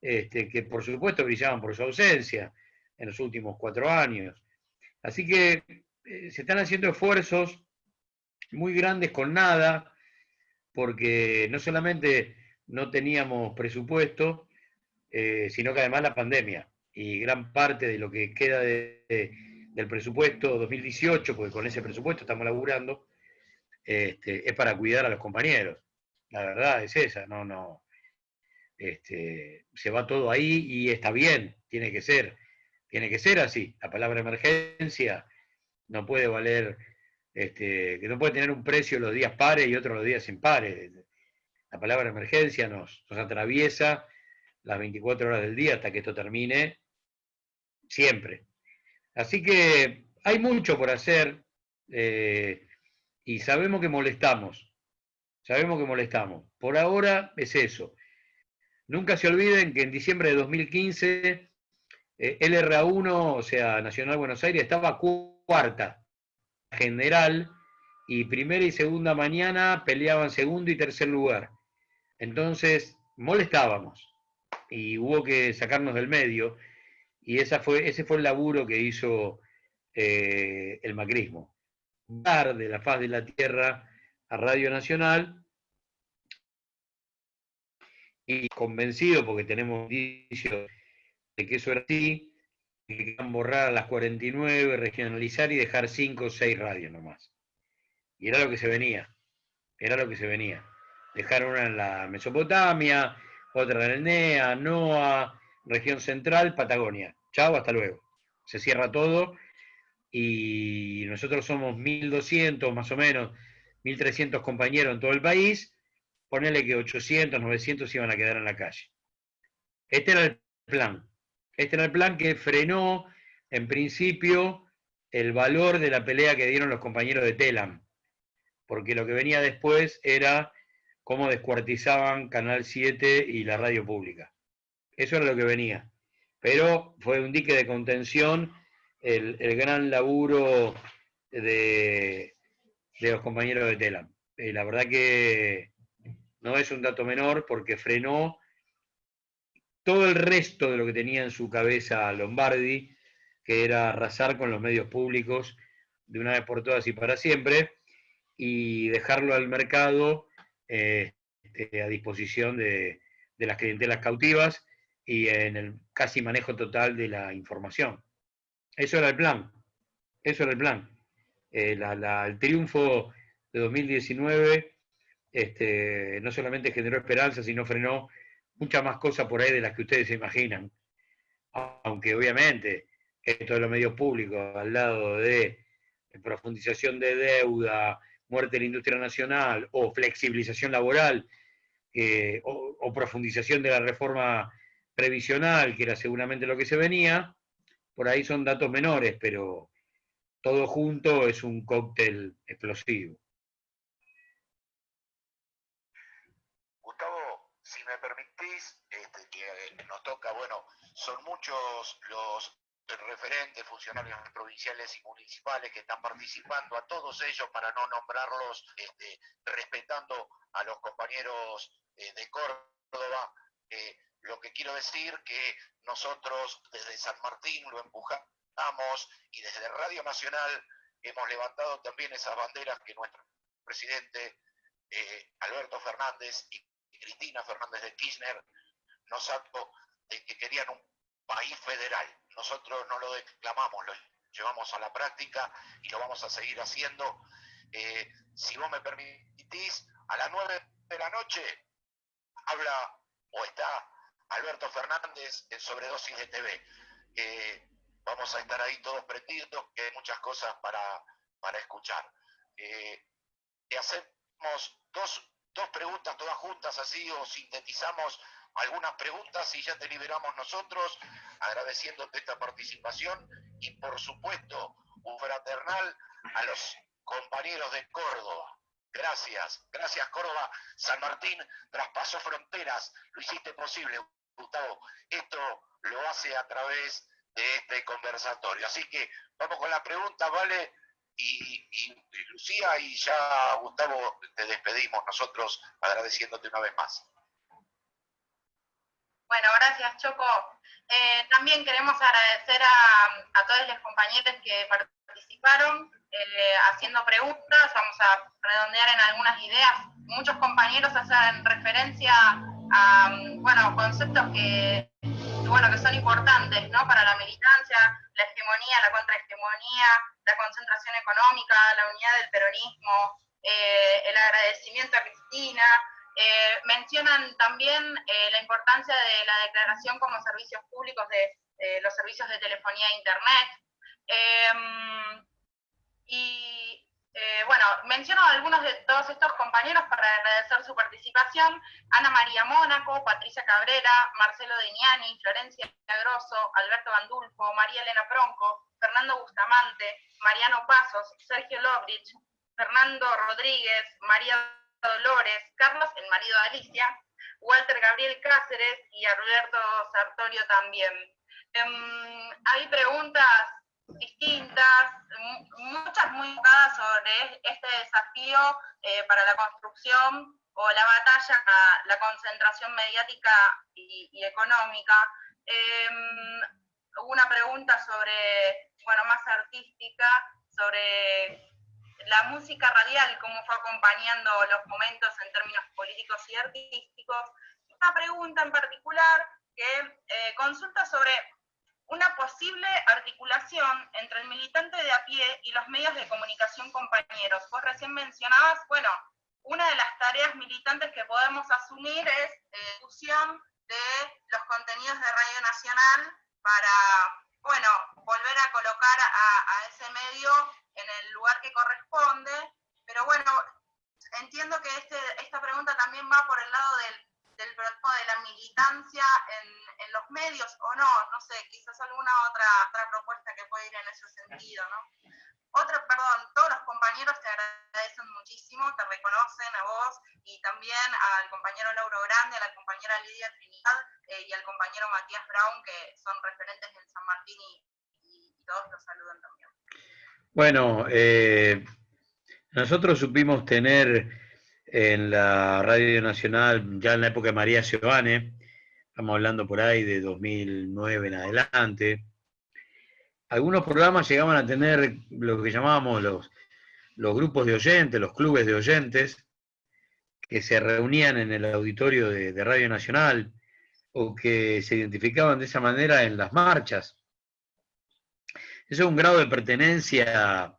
que por supuesto brillaban por su ausencia en los últimos 4 años. Así que se están haciendo esfuerzos muy grandes con nada, porque no solamente no teníamos presupuesto, sino que además la pandemia, y gran parte de lo que queda del presupuesto 2018, porque con ese presupuesto estamos laburando, es para cuidar a los compañeros. La verdad es esa, se va todo ahí y está bien, tiene que ser así. La palabra emergencia no puede valer, que no puede tener un precio los días pares y otros los días impares. La palabra emergencia nos atraviesa las 24 horas del día hasta que esto termine, siempre. Así que hay mucho por hacer, y sabemos que molestamos. Por ahora es eso. Nunca se olviden que en diciembre de 2015 LRA1, o sea, Nacional Buenos Aires, estaba cuarta general, y primera y segunda mañana peleaban segundo y tercer lugar. Entonces molestábamos y hubo que sacarnos del medio, y ese fue el laburo que hizo el macrismo. Dar de la faz de la tierra a Radio Nacional, y convencido, porque tenemos indicios de que eso era así, que querían borrar a las 49, regionalizar y dejar 5 o 6 radios nomás. Y era lo que se venía. Dejar una en la Mesopotamia, otra en el NEA, NOA, región central, Patagonia. Chao, hasta luego. Se cierra todo, y nosotros somos 1.200 más o menos, 1.300 compañeros en todo el país. Ponele que 800, 900 iban a quedar en la calle. Este era el plan que frenó, en principio, el valor de la pelea que dieron los compañeros de Telam, porque lo que venía después era cómo descuartizaban Canal 7 y la radio pública. Eso era lo que venía. Pero fue un dique de contención el gran laburo de los compañeros de Telam. La verdad que no es un dato menor, porque frenó todo el resto de lo que tenía en su cabeza Lombardi, que era arrasar con los medios públicos de una vez por todas y para siempre, y dejarlo al mercado a disposición de las clientelas cautivas y en el casi manejo total de la información. Eso era el plan. El triunfo de 2019 no solamente generó esperanza, sino frenó muchas más cosas por ahí de las que ustedes se imaginan. Aunque obviamente esto de los medios públicos, al lado de profundización de deuda, muerte de la industria nacional, o flexibilización laboral, o profundización de la reforma previsional, que era seguramente lo que se venía, por ahí son datos menores, pero todo junto es un cóctel explosivo. Gustavo, si me me permitís, que nos toca, bueno, son muchos los referentes, funcionarios provinciales y municipales que están participando, a todos ellos, para no nombrarlos, respetando a los compañeros de Córdoba. Lo que quiero decir que nosotros desde San Martín lo empujamos y desde Radio Nacional hemos levantado también esas banderas que nuestro presidente Alberto Fernández y Cristina Fernández de Kirchner nos habló de que querían un país federal. Nosotros no lo declamamos, lo llevamos a la práctica y lo vamos a seguir haciendo. Si vos me permitís, a las 9 de la noche habla o está Alberto Fernández en Sobredosis de TV. Vamos a estar ahí todos prendidos, que hay muchas cosas para escuchar. Te hacemos dos preguntas todas juntas así, o sintetizamos algunas preguntas y ya te liberamos nosotros, agradeciéndote esta participación y por supuesto un fraternal a los compañeros de Córdoba. Gracias Córdoba. San Martín traspasó fronteras, lo hiciste posible, Gustavo. Esto lo hace a través de este conversatorio. Así que vamos con la pregunta, ¿vale? Y Lucía, y ya Gustavo, te despedimos nosotros agradeciéndote una vez más. Bueno, gracias Choco. También queremos agradecer a todos los compañeros que participaron haciendo preguntas. Vamos a redondear en algunas ideas. Muchos compañeros hacen referencia a conceptos que son importantes, ¿no?, para la militancia: la hegemonía, la contrahegemonía, la concentración económica, la unidad del peronismo, el agradecimiento a Cristina. Mencionan también la importancia de la declaración como servicios públicos de los servicios de telefonía e internet. Menciono a algunos de todos estos compañeros para agradecer su participación: Ana María Mónaco, Patricia Cabrera, Marcelo Deniani, Florencia Grosso, Alberto Gandulfo, María Elena Bronco, Fernando Bustamante, Mariano Pasos, Sergio Lobrich, Fernando Rodríguez, María Dolores, Carlos, el marido de Alicia, Walter Gabriel Cáceres y Alberto Sartorio también. Hay preguntas distintas, muchas muy enfocadas sobre este desafío para la construcción o la batalla a la concentración mediática y económica. Hubo una pregunta sobre, más artística, sobre la música radial, cómo fue acompañando los momentos en términos políticos y artísticos. Una pregunta en particular que consulta sobre una posible articulación entre el militante de a pie y los medios de comunicación compañeros. Vos recién mencionabas, una de las tareas militantes que podemos asumir es difusión de los contenidos de Radio Nacional para, volver a colocar a ese medio en el lugar que corresponde. Pero entiendo que esta pregunta también va por el lado del problema de la militancia en los medios, o no sé, quizás alguna otra propuesta que puede ir en ese sentido, ¿no? Todos los compañeros te agradecen muchísimo, te reconocen a vos y también al compañero Lauro Grande, a la compañera Lidia Trinidad y al compañero Matías Brown, que son referentes en San Martín y todos los saludan también. Bueno, nosotros supimos tener en la Radio Nacional, ya en la época de María Giovane, estamos hablando por ahí de 2009 en adelante, algunos programas llegaban a tener lo que llamábamos los grupos de oyentes, los clubes de oyentes, que se reunían en el auditorio de Radio Nacional o que se identificaban de esa manera en las marchas. Eso es un grado de pertenencia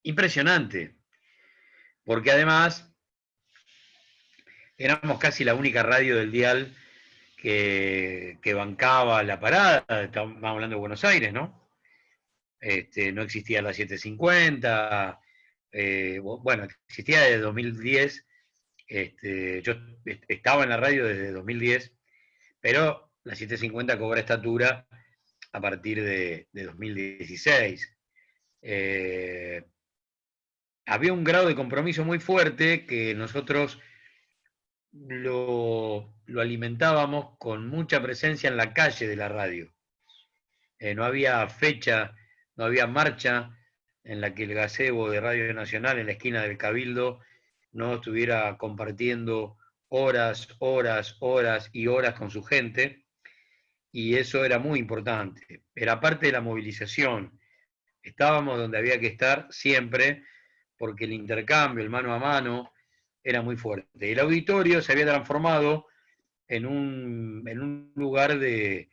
impresionante, porque además éramos casi la única radio del dial que bancaba la parada. Estamos hablando de Buenos Aires, ¿no? No existía la 750, existía desde 2010, yo estaba en la radio desde 2010, pero la 750 cobra estatura a partir de 2016. Había un grado de compromiso muy fuerte que nosotros lo alimentábamos con mucha presencia en la calle de la radio. No había fecha, no había marcha en la que el gazebo de Radio Nacional en la esquina del Cabildo no estuviera compartiendo horas, horas, horas y horas con su gente, y eso era muy importante. Era parte de la movilización. Estábamos donde había que estar siempre, porque el intercambio, el mano a mano, era muy fuerte. El auditorio se había transformado en un lugar de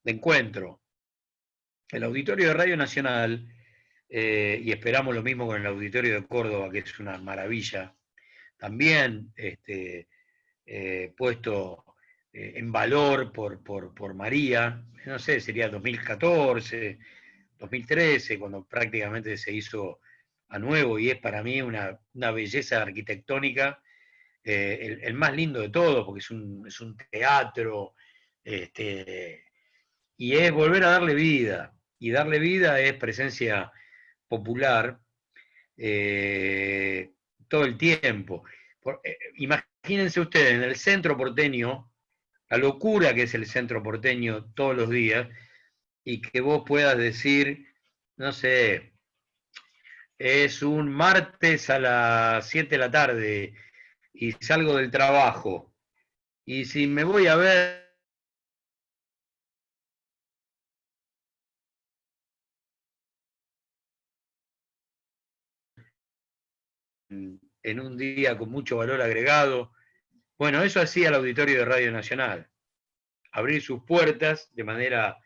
encuentro. El auditorio de Radio Nacional, y esperamos lo mismo con el auditorio de Córdoba, que es una maravilla, también puesto en valor por María, no sé, sería 2014, 2013, cuando prácticamente se hizo a nuevo, y es para mí una belleza arquitectónica, el más lindo de todo, porque es un teatro, y es volver a darle vida, y darle vida es presencia popular todo el tiempo. Imagínense ustedes, en el centro porteño, la locura que es el centro porteño todos los días, y que vos puedas decir, no sé, es un martes a las 7 de la tarde y salgo del trabajo, y si me voy a ver en un día con mucho valor agregado, bueno, eso hacía el auditorio de Radio Nacional, abrir sus puertas de manera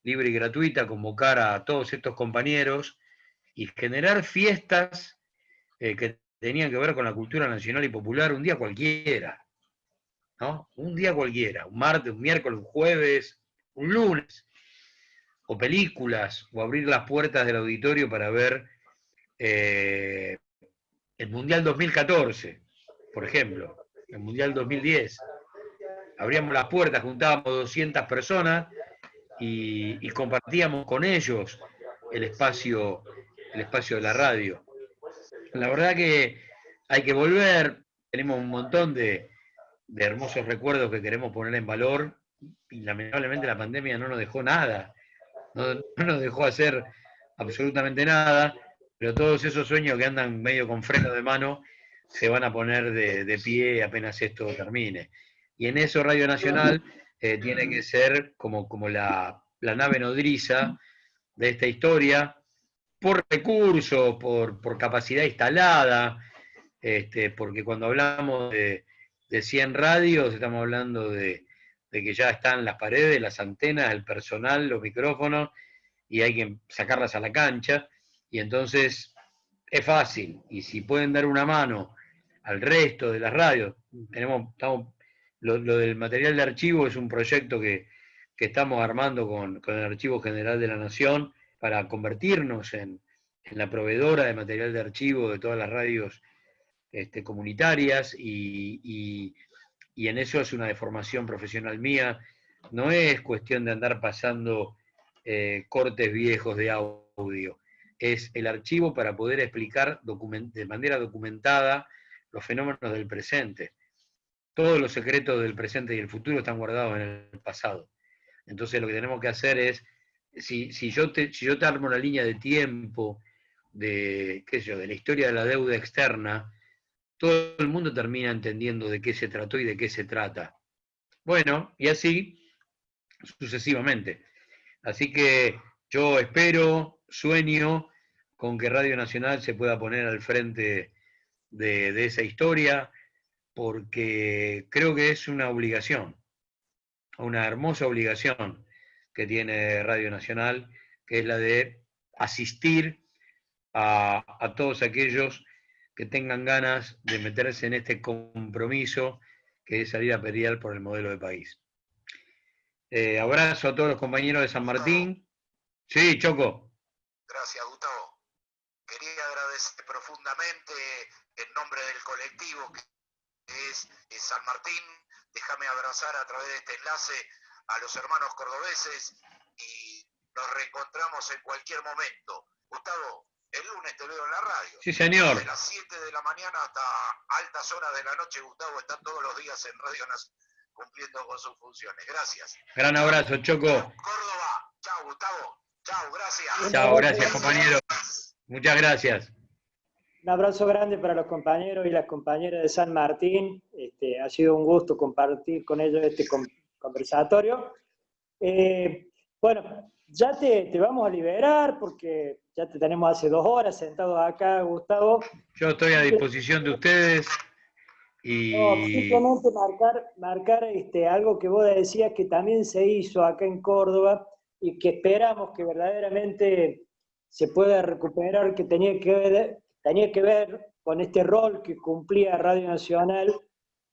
libre y gratuita, convocar a todos estos compañeros y generar fiestas que tenían que ver con la cultura nacional y popular un día cualquiera, ¿no? Un día cualquiera, un martes, un miércoles, un jueves, un lunes, o películas, o abrir las puertas del auditorio para ver el Mundial 2014, por ejemplo, el Mundial 2010. Abríamos las puertas, juntábamos 200 personas y compartíamos con ellos el espacio de la radio. La verdad que hay que volver, tenemos un montón de hermosos recuerdos que queremos poner en valor, y lamentablemente la pandemia no nos dejó nada, no nos dejó hacer absolutamente nada, pero todos esos sueños que andan medio con freno de mano se van a poner de pie apenas esto termine. Y en eso Radio Nacional tiene que ser como la nave nodriza de esta historia, por recursos, por capacidad instalada, porque cuando hablamos de 100 radios, estamos hablando de que ya están las paredes, las antenas, el personal, los micrófonos, y hay que sacarlas a la cancha, y entonces es fácil, y si pueden dar una mano al resto de las radios, lo del material de archivo es un proyecto que estamos armando con el Archivo General de la Nación para convertirnos en la proveedora de material de archivo de todas las radios comunitarias, y en eso es una deformación profesional mía. No es cuestión de andar pasando cortes viejos de audio, es el archivo para poder explicar de manera documentada los fenómenos del presente. Todos los secretos del presente y el futuro están guardados en el pasado. Entonces lo que tenemos que hacer es, si yo te armo la línea de tiempo de la historia de la deuda externa, todo el mundo termina entendiendo de qué se trató y de qué se trata. Bueno, y así sucesivamente. Así que yo espero, sueño con que Radio Nacional se pueda poner al frente de esa historia, porque creo que es una obligación, una hermosa obligación que tiene Radio Nacional, que es la de asistir a todos aquellos que tengan ganas de meterse en este compromiso que es salir a pelear por el modelo de país. Abrazo a todos los compañeros de San Martín. Sí, Choco. Gracias, Gustavo. Quería agradecer profundamente en nombre del colectivo que es San Martín. Déjame abrazar a través de este enlace a los hermanos cordobeses y nos reencontramos en cualquier momento. Gustavo, El lunes te veo en la radio. Sí, señor. De las 7 de la mañana hasta altas horas de la noche, Gustavo está todos los días en Radio Nacional cumpliendo con sus funciones. Gracias. Gran abrazo, Choco. Córdoba. Chao, Gustavo. Chao, gracias. Chao, gracias, compañero. Muchas gracias. Un abrazo grande para los compañeros y las compañeras de San Martín. Ha sido un gusto compartir con ellos este conversatorio. Bueno, ya te vamos a liberar porque ya te tenemos hace 2 horas sentados acá, Gustavo. Yo estoy a disposición de ustedes. No, simplemente marcar algo que vos decías que también se hizo acá en Córdoba y que esperamos que verdaderamente se pueda recuperar, que tenía que ver con este rol que cumplía Radio Nacional.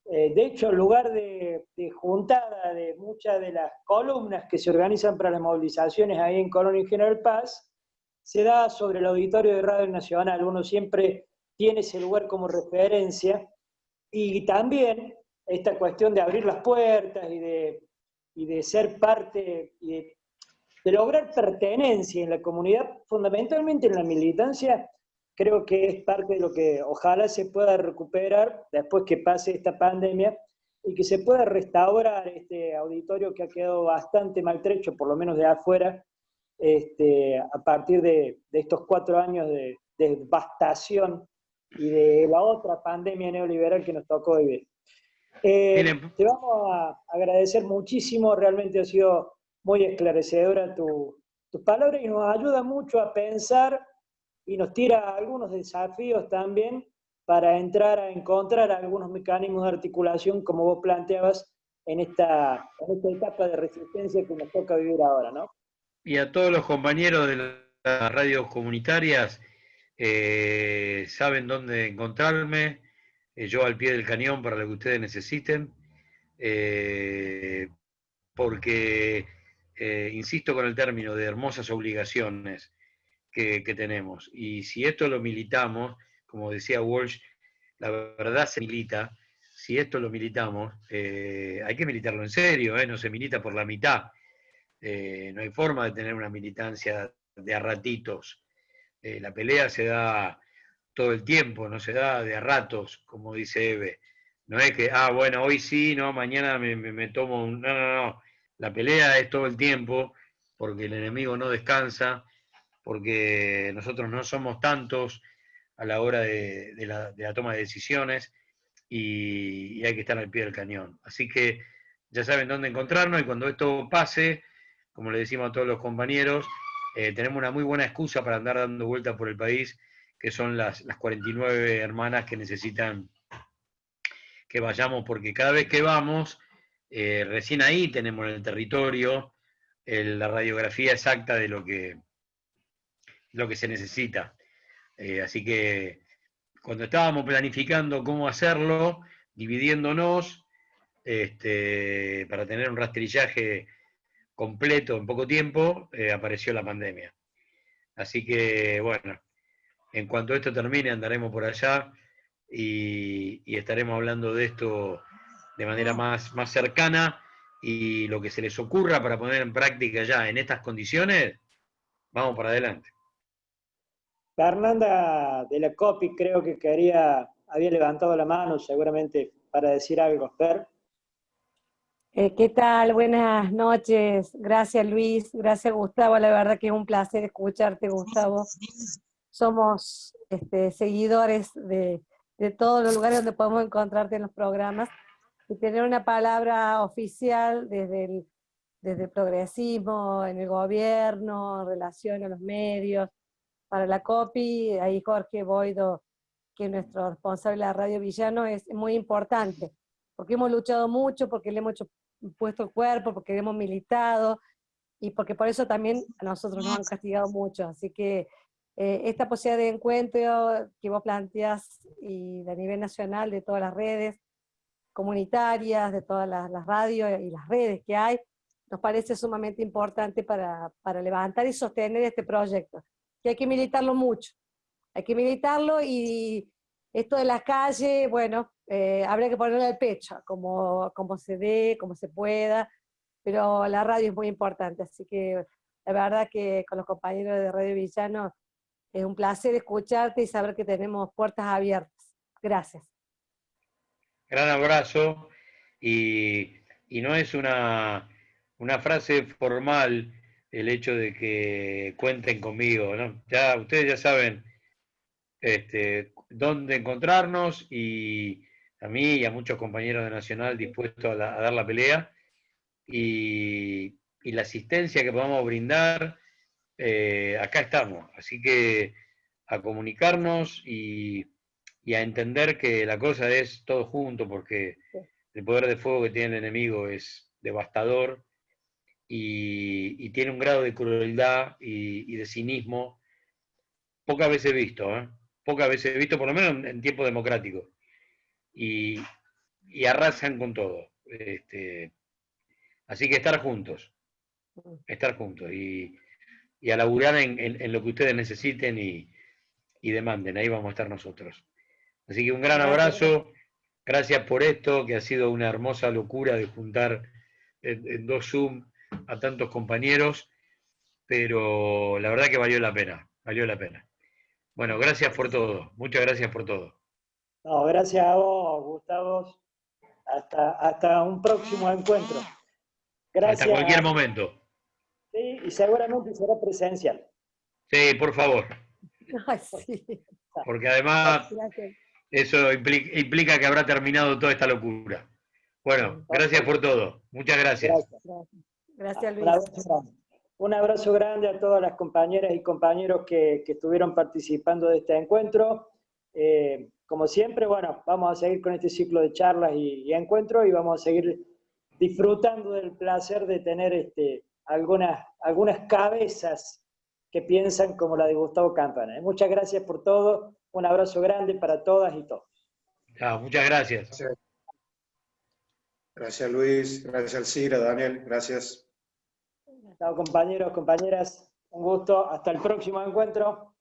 De hecho, en lugar de juntada de muchas de las columnas que se organizan para las movilizaciones ahí en Colón y General Paz, se da sobre el auditorio de Radio Nacional. Uno siempre tiene ese lugar como referencia. Y también esta cuestión de abrir las puertas y de ser parte, y de lograr pertenencia en la comunidad, fundamentalmente en la militancia, creo que es parte de lo que ojalá se pueda recuperar después que pase esta pandemia y que se pueda restaurar este auditorio que ha quedado bastante maltrecho, por lo menos de afuera, a partir de estos 4 años de devastación y de la otra pandemia neoliberal que nos tocó vivir. Te vamos a agradecer muchísimo, realmente ha sido muy esclarecedora tus palabras y nos ayuda mucho a pensar y nos tira algunos desafíos también para entrar a encontrar algunos mecanismos de articulación, como vos planteabas, en esta etapa de resistencia que nos toca vivir ahora, ¿no? Y a todos los compañeros de las radios comunitarias, saben dónde encontrarme, yo al pie del cañón para lo que ustedes necesiten, porque, insisto con el término de hermosas obligaciones que tenemos, y si esto lo militamos, como decía Walsh, la verdad se milita, si esto lo militamos, hay que militarlo en serio, no se milita por la mitad, no hay forma de tener una militancia de a ratitos. La pelea se da todo el tiempo, no se da de a ratos, como dice Eve. No es que, bueno, hoy sí, no, mañana me tomo un... No. La pelea es todo el tiempo, porque el enemigo no descansa, porque nosotros no somos tantos a la hora de la toma de decisiones y hay que estar al pie del cañón. Así que ya saben dónde encontrarnos y cuando esto pase, como le decimos a todos los compañeros, tenemos una muy buena excusa para andar dando vueltas por el país, que son las 49 hermanas que necesitan que vayamos, porque cada vez que vamos, recién ahí tenemos en el territorio la radiografía exacta de lo que se necesita. Así que cuando estábamos planificando cómo hacerlo, dividiéndonos, para tener un rastrillaje completo en poco tiempo, apareció la pandemia. Así que, bueno, en cuanto esto termine andaremos por allá y estaremos hablando de esto de manera más cercana, y lo que se les ocurra para poner en práctica ya en estas condiciones, vamos para adelante. Fernanda de la COPI creo que había levantado la mano seguramente para decir algo. Fer. ¿Qué tal? Buenas noches. Gracias, Luis. Gracias, Gustavo. La verdad que es un placer escucharte, Gustavo. Somos seguidores de todos los lugares donde podemos encontrarte en los programas y tener una palabra oficial desde el progresismo, en el gobierno, en relación a los medios, para la COPI. Ahí Jorge Boido, que es nuestro responsable de la Radio Villano, es muy importante, porque hemos luchado mucho, porque le hemos puesto el cuerpo, porque hemos militado, y porque por eso también a nosotros nos han castigado mucho. Así que esta posibilidad de encuentro que vos planteás, y a nivel nacional, de todas las redes comunitarias, de todas las radios y las redes que hay, nos parece sumamente importante para levantar y sostener este proyecto, que hay que militarlo mucho. Hay que militarlo, y esto de las calles, bueno, habría que ponerle al pecho, como se dé, como se pueda, pero la radio es muy importante, así que la verdad que con los compañeros de Radio Villano Es un placer escucharte y saber que tenemos puertas abiertas. Gracias. Gran abrazo, y no es una frase formal el hecho de que cuenten conmigo, ¿no? Ya, ustedes ya saben dónde encontrarnos, y a mí y a muchos compañeros de Nacional dispuestos a dar la pelea, y la asistencia que podamos brindar, acá estamos. Así que a comunicarnos y a entender que la cosa es todo junto, porque el poder de fuego que tiene el enemigo es devastador, y tiene un grado de crueldad y de cinismo pocas veces visto, pocas veces visto, por lo menos en tiempo democrático, y arrasan con todo. Así que estar juntos, y a laburar en lo que ustedes necesiten y demanden, ahí vamos a estar nosotros. Así que un gran abrazo, gracias por esto, que ha sido una hermosa locura de juntar en 2 Zoom a tantos compañeros, pero la verdad que valió la pena, valió la pena. Bueno, gracias por todo, muchas gracias por todo. No, gracias a vos, Gustavo. Hasta un próximo encuentro. Gracias. Hasta cualquier momento. Sí, y seguramente será presencial. Sí, por favor. Ay, sí. Porque además eso implica que habrá terminado toda esta locura. Bueno, gracias por todo. Muchas gracias. Gracias, Luis. Un abrazo grande a todas las compañeras y compañeros que estuvieron participando de este encuentro. Como siempre, bueno, vamos a seguir con este ciclo de charlas y encuentros, y vamos a seguir disfrutando del placer de tener algunas cabezas que piensan como la de Gustavo Campana. Muchas gracias por todo. Un abrazo grande para todas y todos. Muchas gracias. Gracias, Luis. Gracias, Alcira, Daniel. Gracias. Chao, compañeros, compañeras. Un gusto. Hasta el próximo encuentro.